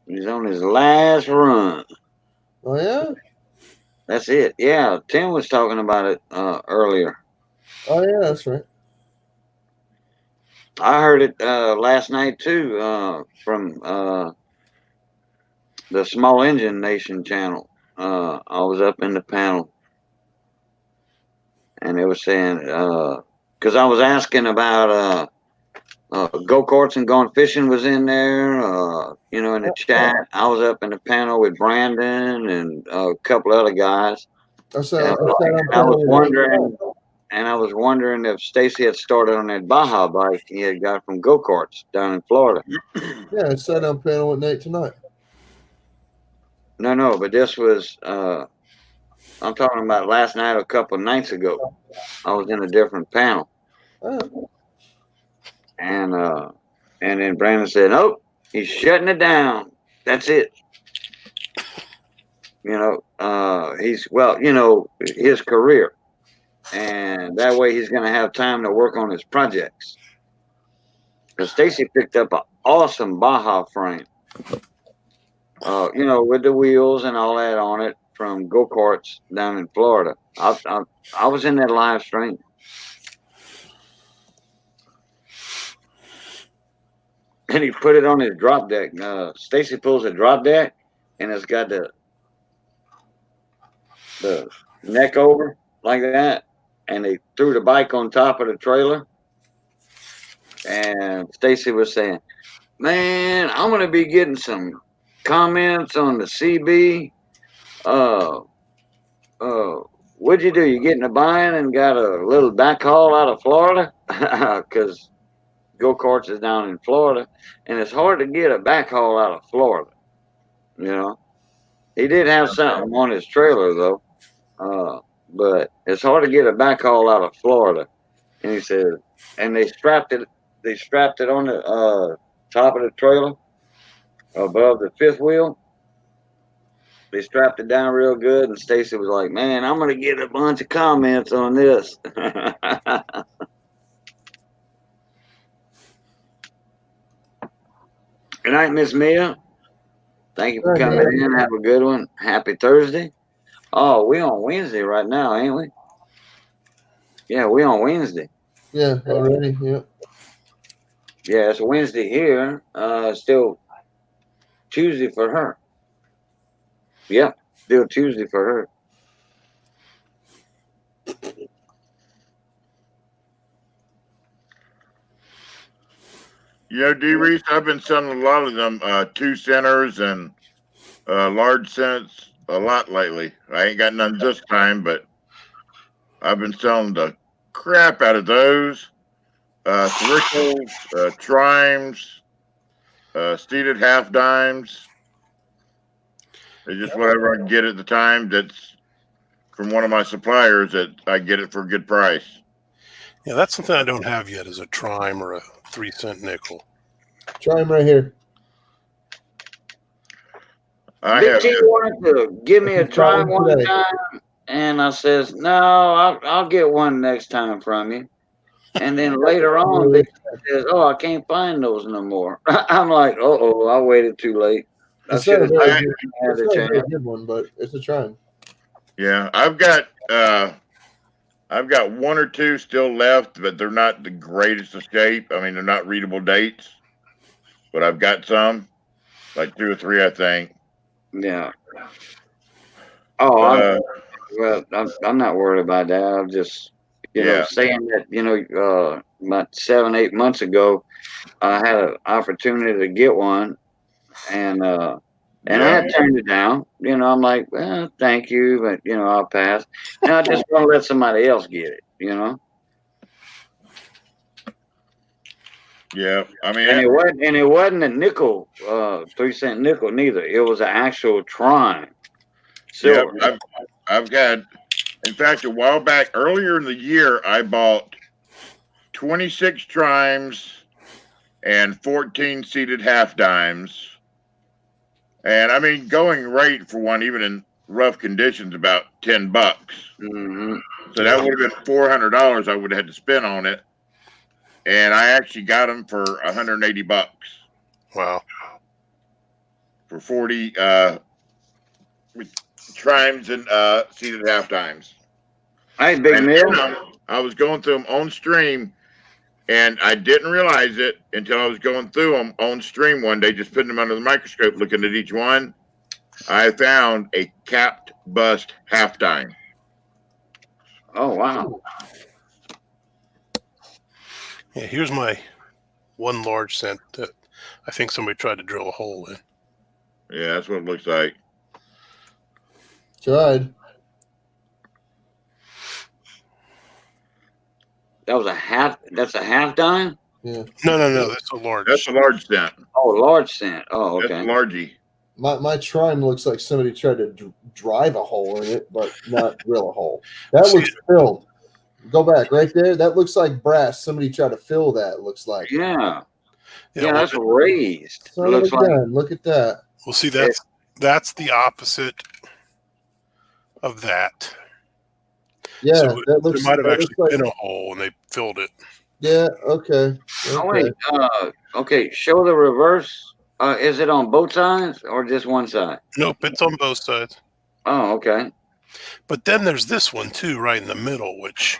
He's on his last run. Oh yeah. That's it. Yeah, Tim was talking about it earlier. Oh yeah, that's right. I heard it last night too from the Small Engine Nation channel. I was up in the panel, and they were saying because I was asking about go karts and going fishing was in there. In the chat, I was up in the panel with Brandon and a couple other guys. I sat And on I was panel with wondering, if Stacy had started on that Baja bike he had got from go karts down in Florida. Yeah, I sat on panel with Nate tonight. No, but this was I'm talking about last night, a couple of nights ago. I was in a different panel, Oh, and then Brandon said, "Nope, he's shutting it down. That's it." He's his career, and that way he's going to have time to work on his projects. Because Stacy picked up an awesome Baja frame, with the wheels and all that on it from go karts down in Florida. I was in that live stream. And he put it on his drop deck. Stacy pulls a drop deck, and it's got the neck over like that, and they threw the bike on top of the trailer. And Stacy was saying, "Man, I'm gonna be getting some comments on the CB. Uh, what'd you do? You getting a bind and got a little backhaul out of Florida? Because go karts is down in Florida, and it's hard to get a backhaul out of Florida. You know, he did have something on his trailer though, but it's hard to get a backhaul out of Florida." And he said, and they strapped it. They strapped it on the top of the trailer above the fifth wheel. They strapped it down real good, and Stacy was like, "Man, I'm gonna get a bunch of comments on this." Good night, Miss Mia. Thank you for coming in. Have a good one. Happy Thursday. Oh, we on Wednesday right now, ain't we? Yeah, we on Wednesday. yeah, already. Yeah. Yeah, it's Wednesday here. Still Tuesday for her. Yeah, still Tuesday for her. DReese, I've been selling a lot of them 2-centers and large cents a lot lately. I ain't got none this time, but I've been selling the crap out of those. Thrickles, trimes, seated half dimes. It's just whatever I can get at the time that's from one of my suppliers that I get it for a good price. Yeah, that's something I don't have yet is a trime or a 3-cent nickel. Try him right here. Big T wanted to give me a try one time, and I says, "No, I'll get one next time from you." And then later on, Big T says, "Oh, I can't find those no more." I'm like, "Oh, I waited too late. I should have had a chance." A good one, but it's a try. Yeah, I've got one or two still left, but they're not the greatest of shape. I mean, they're not readable dates, but I've got some, like 2 or 3, I think. Yeah. Oh, I'm not worried about that. I'm just, saying that, about 7-8 months ago, I had an opportunity to get one, and I had turned it down. I'm like, "Well, thank you, but I'll pass." And I just want to let somebody else get it. Yeah, I mean, And it wasn't a nickel, 3-cent nickel neither. It was an actual trime. Silver. Yeah, I've got. In fact, a while back, earlier in the year, I bought 26 trimes and 14 seated half dimes. And I mean, going rate for one, even in rough conditions, about $10. Mm-hmm. So that would have been $400 I would have had to spend on it. And I actually got them for $180 Wow. for 40 with trimes and seated half times. Hey, Big And Mill. I was going through them on stream, and I didn't realize it until I was going through them on stream one day, just putting them under the microscope, looking at each one. I found a capped bust halftime. Oh, wow. Yeah, here's my one large cent that I think somebody tried to drill a hole in. Yeah, that's what it looks like. Tried. That's a half dime? Yeah. No, that's a large. That's a large cent. Oh, large cent. Oh, That's okay. a largie. My trime looks like somebody tried to drive a hole in it, but not drill a hole. That looks filled. Go back right there. That looks like brass. Somebody tried to fill that. It looks like. Yeah. Yeah, well, that's raised. Son of Looks a like gun. Look at that. Well, see, that's the opposite of that. Yeah, So that looks. there might have that actually looks like, been a hole and they filled it. yeah. Okay. Oh Okay. wait, okay, show the reverse. Is it on both sides or just one side? Nope, it's on both sides. Oh, okay. But then there's this one too, right in the middle, which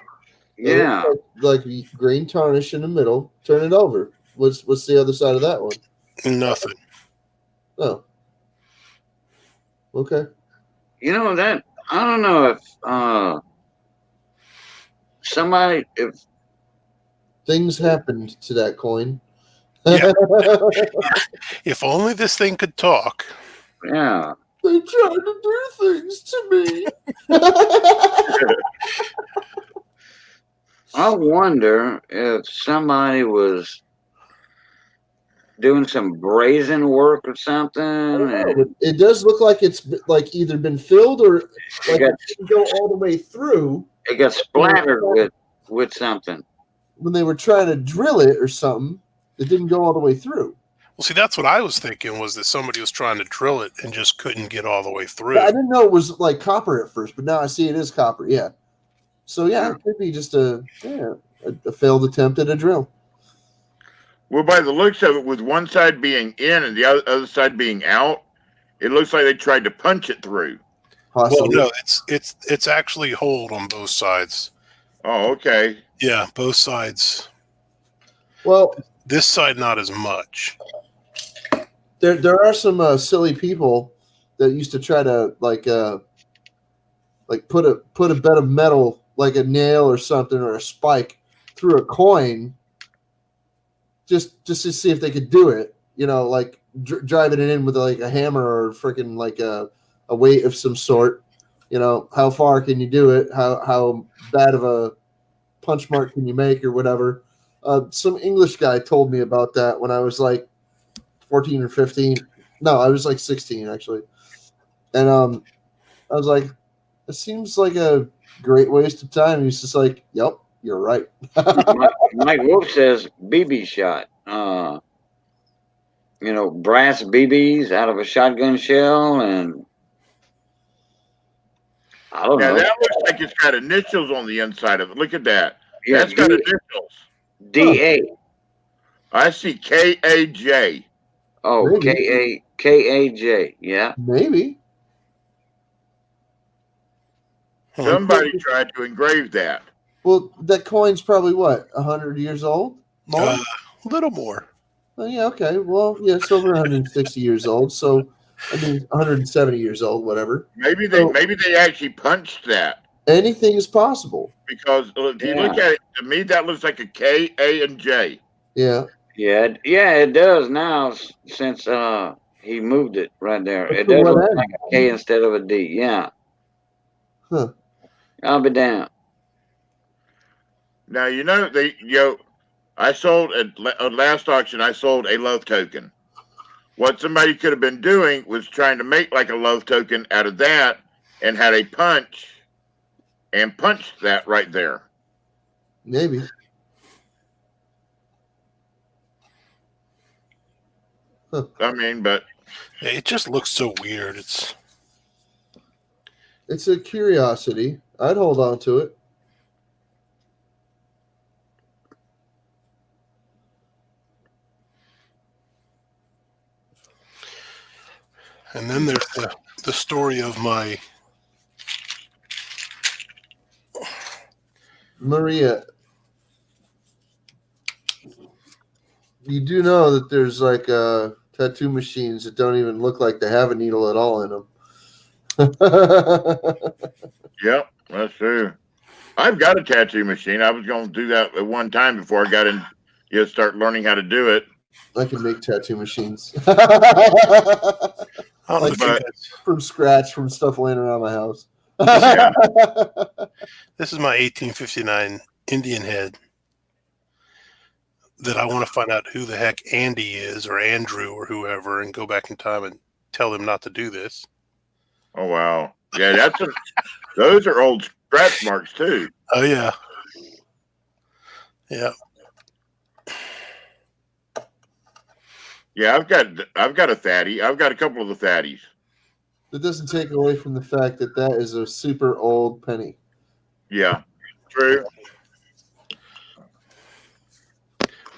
It Yeah. looks like green tarnish in the middle. Turn it over. What's the other side of that one? nothing. Oh. Okay. You know that I don't know if Things happened to that coin. Yeah. If only this thing could talk. yeah. They tried to do things to me. I wonder if somebody was doing some brazen work or something. And It does look like it's like either been filled or like got- it didn't go all the way through it got splattered with something. when they were trying to drill it or something. It didn't go all the way through. Well, see, that's what I was thinking, was that somebody was trying to drill it and just couldn't get all the way through. I didn't know it was like copper at first, but now I see it is copper. Yeah. So yeah, it could be just a failed attempt at a drill. Well, by the looks of it, with one side being in and the other side being out, it looks like they tried to punch it through. Possibly. Well, no, it's actually holed on both sides. Oh, okay. Yeah, both sides. Well, This side not as much. there are some silly people that used to try to like put a bed of metal, like a nail or something or a spike, through a coin just to see if they could do it. You know, like driving it in with like a hammer or freaking like a weight of some sort. You know, how far can you do it? How bad of a punch mark can you make or whatever? Some English guy told me about that when I was like 14 or 15. No, I was like 16 actually. And I was like, it seems like a great waste of time. He's just like, yep, you're right. Mike Wolf says BB shot. Brass BBs out of a shotgun shell, and I don't Yeah, know. that looks like it's got initials on the inside of it. Look at that. Yeah, That's got initials. DA. I see KAJ. Oh, Maybe. KAJ. Yeah. Maybe. Somebody tried to engrave that. Well, that coin's probably what, 100 years old? More? A little more. Oh, yeah, okay. Well, yeah, it's over 160 years old. So, I mean, 170 years old, whatever. Maybe they actually punched that, Anything is possible. because if you look at it, to me that looks like a K, A, and J. Yeah. Yeah, it does now since he moved it right there. But It to does what look end? like a K instead of a D. Yeah. Huh. I'll be down. Now I sold at last auction. I sold a love token. What somebody could have been doing was trying to make like a love token out of that, and had a punch, and punched that right there. Maybe. I mean, but It just looks so weird. It's a curiosity. I'd hold on to it. And then there's the story of my Maria, you do know that there's like tattoo machines that don't even look like they have a needle at all in them. Yep, that's true. I've got a tattoo machine. I was going to do that at one time before I got in. Start learning how to do it. I can make tattoo machines. I don't know if you But- guys, From scratch, from stuff laying around my house. Yeah. this is my 1859 Indian head that I want to find out who the heck Andy is or Andrew or whoever and go back in time and tell them not to do this. Oh wow, yeah, those are old scratch marks too. Oh yeah. Yeah. Yeah, I've got a fatty. I've got a couple of the fatties. That doesn't take away from the fact that that is a super old penny. Yeah, true.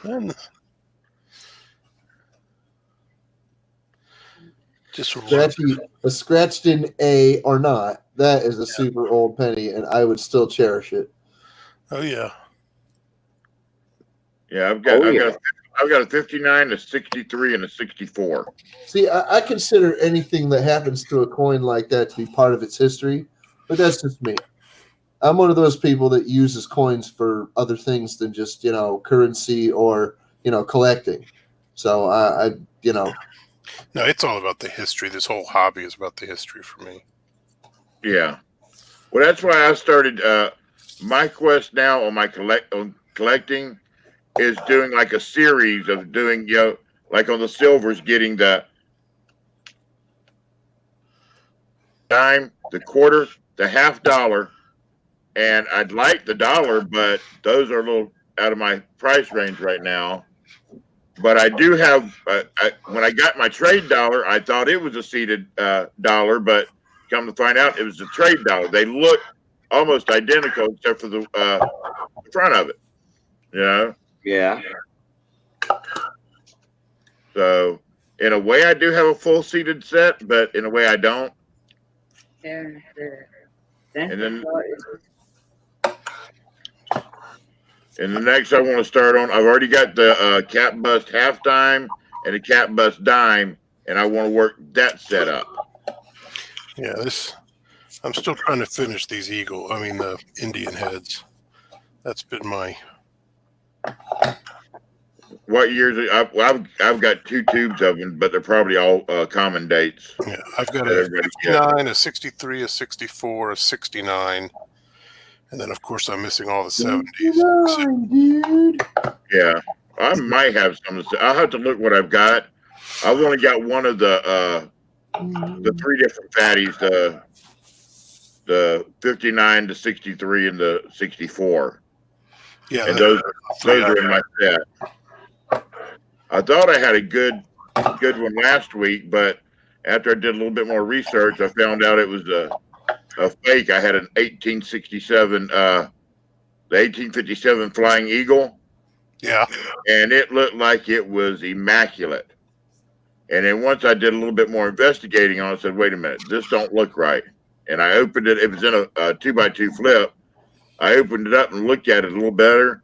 And just A scratched in A or not, that is a super old penny, and I would still cherish it. oh yeah. Yeah, I've got a 59, a 63, and a 64. See, I consider anything that happens to a coin like that to be part of its history, but that's just me. I'm one of those people that uses coins for other things than just, currency or, collecting. So I No, it's all about the history. This whole hobby is about the history for me. Yeah. Well, that's why I started my quest now on my collecting is doing like a series of doing, like on the silvers, getting the dime, the quarter, the half dollar, and I'd like the dollar, but those are a little out of my price range right now. But I do have, when I got my trade dollar, I thought it was a seeded dollar, but come to find out, it was a trade dollar. They look almost identical except for the front of it, Yeah. So in a way, I do have a full seeded set, but in a way, I don't. And then, and the next I want to start on, I've already got the cap bust half dime and a cap bust dime, and I want to work that set up. Yeah, I'm still trying to finish these the Indian heads. That's been my. What years? I've got 2 tubes of them, but they're probably all common dates. Yeah, I've got a 59, a 63, a 64, a 69, and then of course I'm missing all the 70s. dude. Yeah, I might have some. I'll have to look what I've got. I've only got one of the 3 different fatties, the 59, the 63, and the 64. Yeah, and those are in my set. I thought I had a good one last week, but after I did a little bit more research, I found out it was a fake. I had an 1867, the 1857 Flying Eagle. Yeah. And it looked like it was immaculate. And then once I did a little bit more investigating on it, I said, wait a minute, this don't look right. And I opened it. It was in a 2x2 flip. I opened it up and looked at it a little better.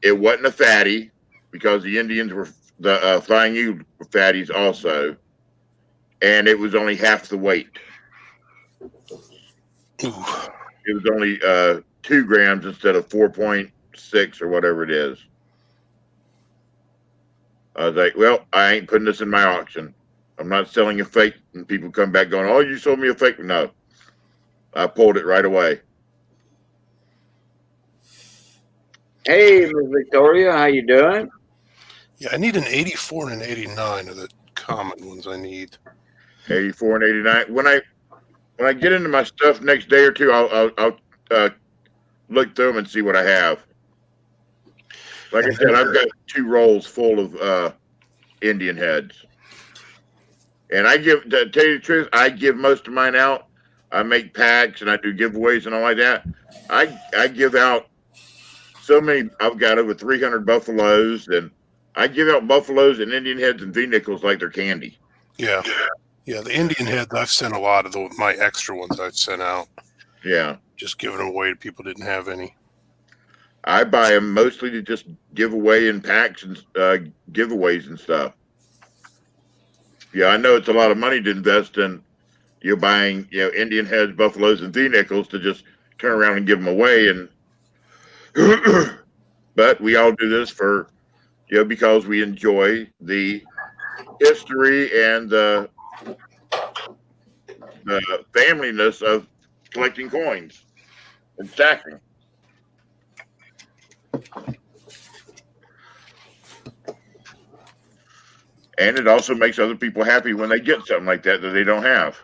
It wasn't a fatty because the Indians were the Flying Eagle fatties also. And it was only half the weight. Ooh. It was only 2 grams instead of 4.6 or whatever it is. I was like, well, I ain't putting this in my auction. I'm not selling a fake. And people come back going, oh, you sold me a fake. No. I pulled it right away. Hey, Miss Victoria, how you doing? Yeah, I need an 84 and an 89 are the common ones I need. 84 and 89. When I get into my stuff next day or two, I'll look through them and see what I have. Like I said, I've got 2 rolls full of Indian heads. And I give, to tell you the truth, I give most of mine out. I make packs and I do giveaways and all like that. I give out so many. I've got over 300 buffaloes, and I give out buffaloes and Indian heads and V-nickels like they're candy. Yeah. Yeah, the Indian heads, I've sent a lot of my extra ones I've sent out. Yeah. Just giving them away to people who didn't have any. I buy them mostly to just give away in packs and giveaways and stuff. Yeah, I know it's a lot of money to invest in you buying, Indian heads, buffaloes, and V-nickels to just turn around and give them away. And but we all do this for, because we enjoy the history and the familyness of collecting coins and stacking. And it also makes other people happy when they get something like that they don't have.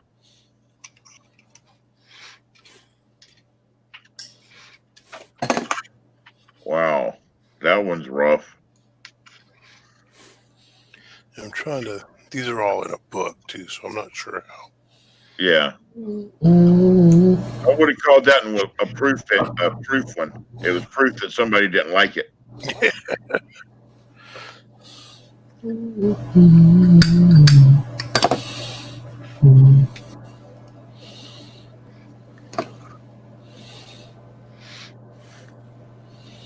Wow, that one's rough. I'm trying to. These are all in a book too, so I'm not sure how. Yeah, I would have called that one a proof one. It was proof that somebody didn't like it.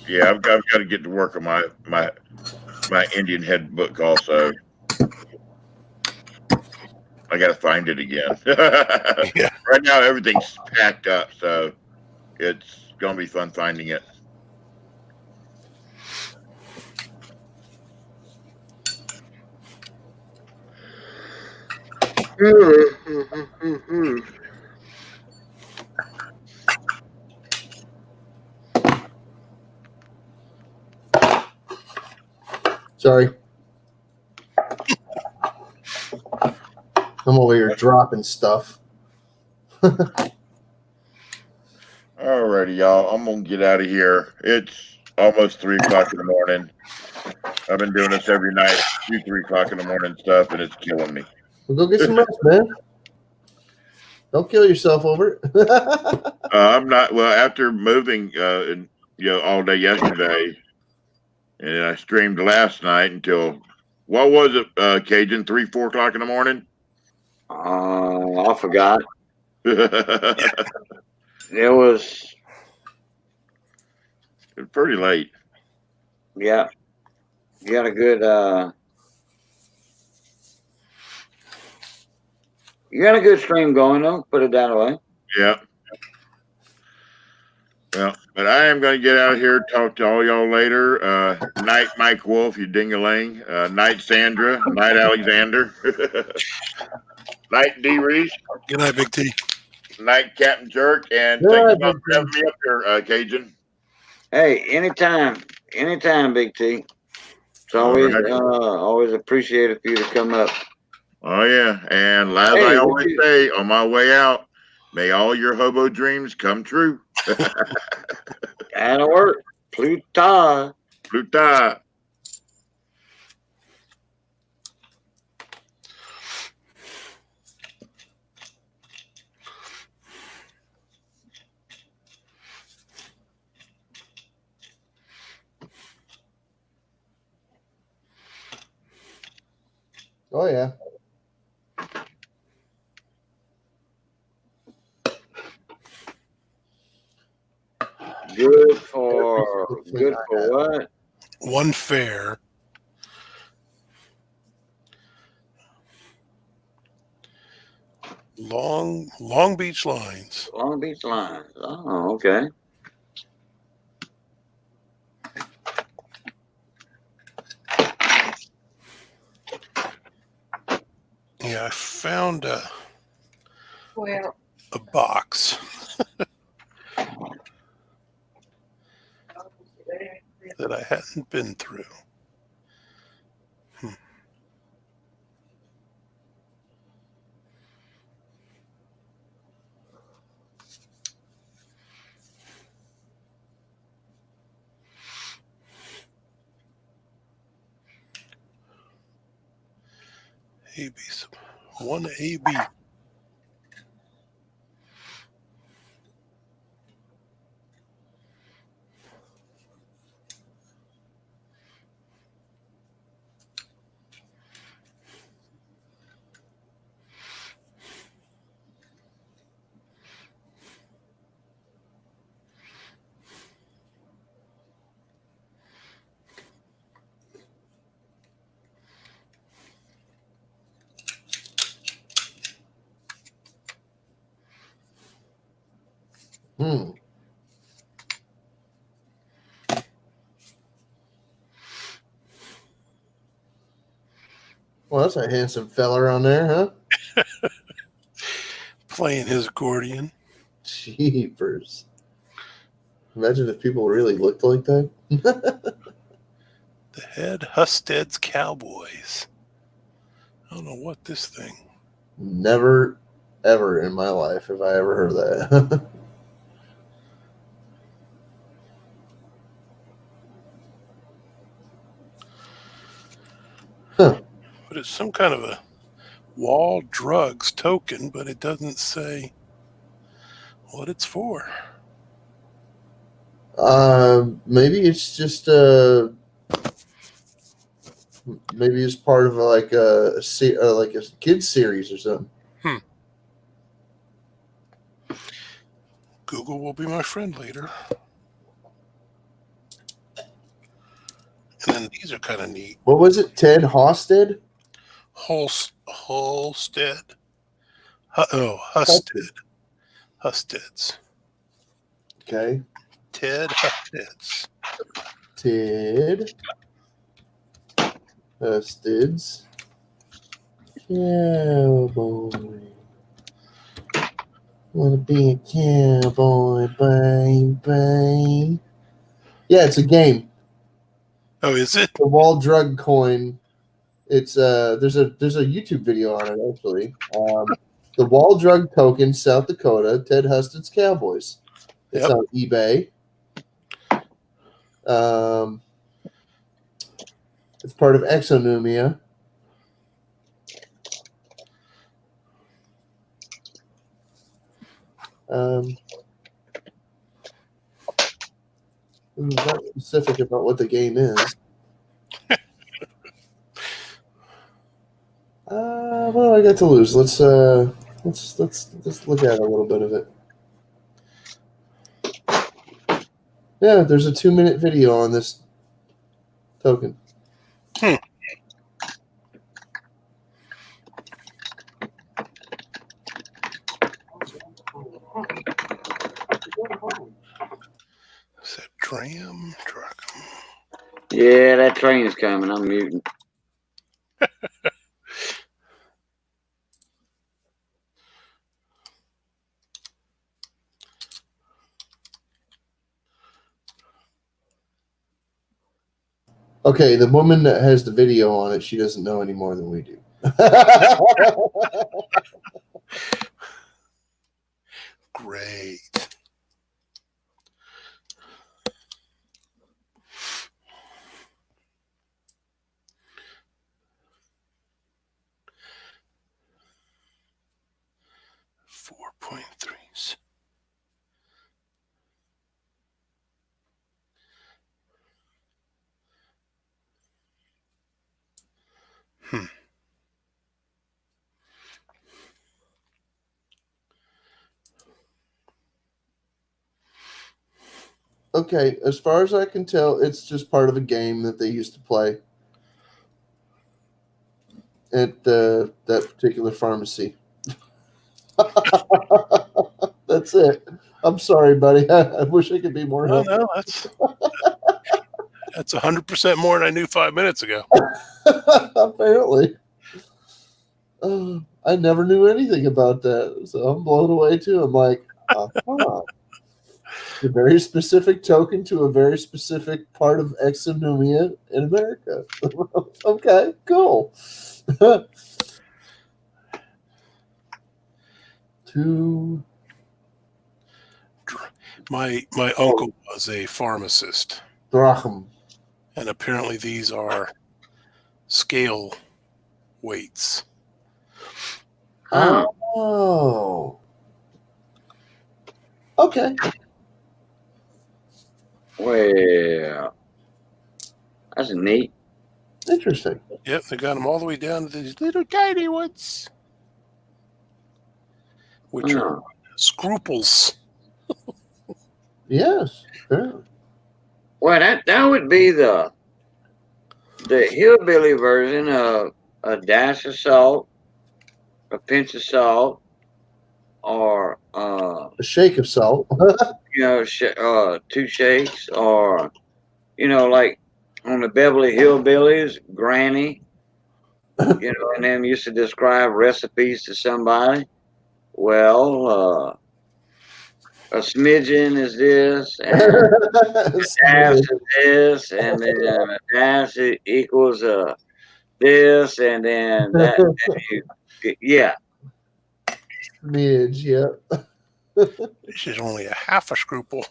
Yeah, I've got to get to work on my Indian head book also. I got to find it again. Yeah. Right now, everything's packed up, so it's going to be fun finding it. Sorry. I'm over here dropping stuff. Alrighty, y'all. I'm going to get out of here. It's almost 3 o'clock in the morning. I've been doing this every night, 2, 3 o'clock in the morning stuff, and it's killing me. Well, go get some rest, man. Don't kill yourself over it. I'm not, well, after moving, all day yesterday, and I streamed last night until, what was it, Cajun, 3, 4 o'clock in the morning? I forgot. It It was, was pretty late. yeah. You got a good, you got a good stream going though. Put it that way. Yeah. Well, but I am going to get out of here. Talk to all y'all later. Night, Mike Wolf, you ding-a-ling. Night, Sandra. Night, Alexander. Night, DReese. Good night, Big T. Night, Captain Jerk. And Good thank night, you for Big T. having me up here, Cajun. Hey, anytime, Big T. It's always, always appreciated for you to come up. Oh, yeah. And as I always say on my way out, may all your hobo dreams come true. That'll work. Pluta. Pluta. Oh, yeah. Good for what? One fair. Long Beach lines. Long Beach lines. Oh, okay. Yeah, I found a box that I hadn't been through. Maybe some One AB. Hmm. Well, that's a handsome feller on there, huh? Playing his accordion. Jeepers. Imagine if people really looked like that. The Head Husted's Cowboys. I don't know what this thing. Never, ever in my life have I ever heard that. Huh. But it's some kind of a wall drugs token, but it doesn't say what it's for. Maybe it's just maybe it's part of like a kids series or something. Google will be my friend later. And then these are kind of neat. What was it? Ted Hosted? Holstead. Husted. Husteds. Okay. Ted Husteds. Ted Husted's Cowboy. Wanna be a cowboy, baby. Yeah, it's a game. Oh, is it? The wall drug coin. It's there's a YouTube video on it actually. The wall drug token, South Dakota, Ted Husted's Cowboys. It's on eBay. It's part of Exonumia. Not specific about what the game is. What do I got to lose? Let's look at a little bit of it. Yeah, there's a 2-minute video on this token. Is that Dram? Dracum? Yeah, that train's coming. I'm muting. Okay, the woman that has the video on it, she doesn't know any more than we do. Great. .3s. Okay, as far as I can tell, it's just part of a game that they used to play at that particular pharmacy. That's it. I'm sorry, buddy. I wish I could be more helpful. No, that's 100% more than I knew 5 minutes ago. Apparently. I never knew anything about that, so I'm blown away too. I'm like, a very specific token to a very specific part of Exonumia in America. Okay, cool. My uncle was a pharmacist. Drachm. And apparently these are scale weights. Huh. Oh. Okay. Well, that's neat. Interesting. Yep, they got them all the way down to these little tiny ones, which are scruples. Yes. Yeah. Well, that would be the hillbilly version of a dash of salt, a pinch of salt, or A shake of salt. two shakes, or like on the Beverly Hillbillies, Granny, and them used to describe recipes to somebody. Well, a smidgen is this, and a dash is this, and then a dash equals this, and then that. Yeah. Smidge, yeah. This is only a half a scruple.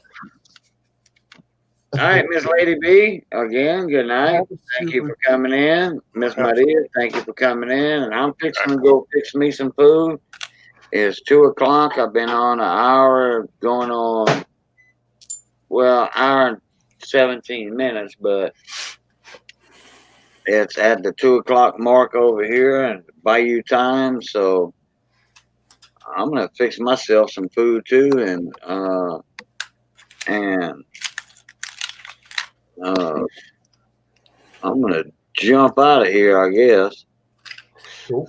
All right, Miss Lady B, again, good night. Thank you for coming in. Miss Maria, thank you for coming in. And I'm fixing to go fix me some food. It's 2:00. I've been on an hour, going on, hour and 17 minutes, but it's at the 2:00 mark over here and Bayou time. So I'm going to fix myself some food too. And I'm going to jump out of here, I guess. Cool.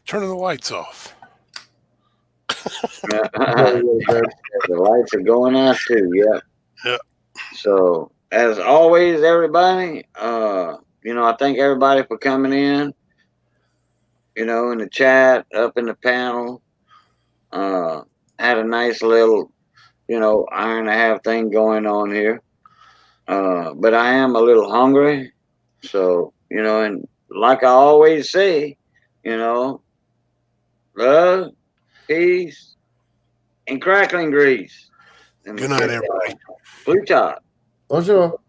Turning the lights off. The lights are going out too. Yep. Yep. So as always, everybody, I thank everybody for coming in. In the chat, up in the panel. Had a nice little, hour and a half thing going on here. But I am a little hungry. So, and like I always say, love, peace, and crackling grease. Good night, everybody. Blue top. Bonjour.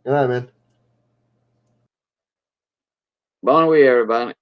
Good night, man. Bon nuit, everybody.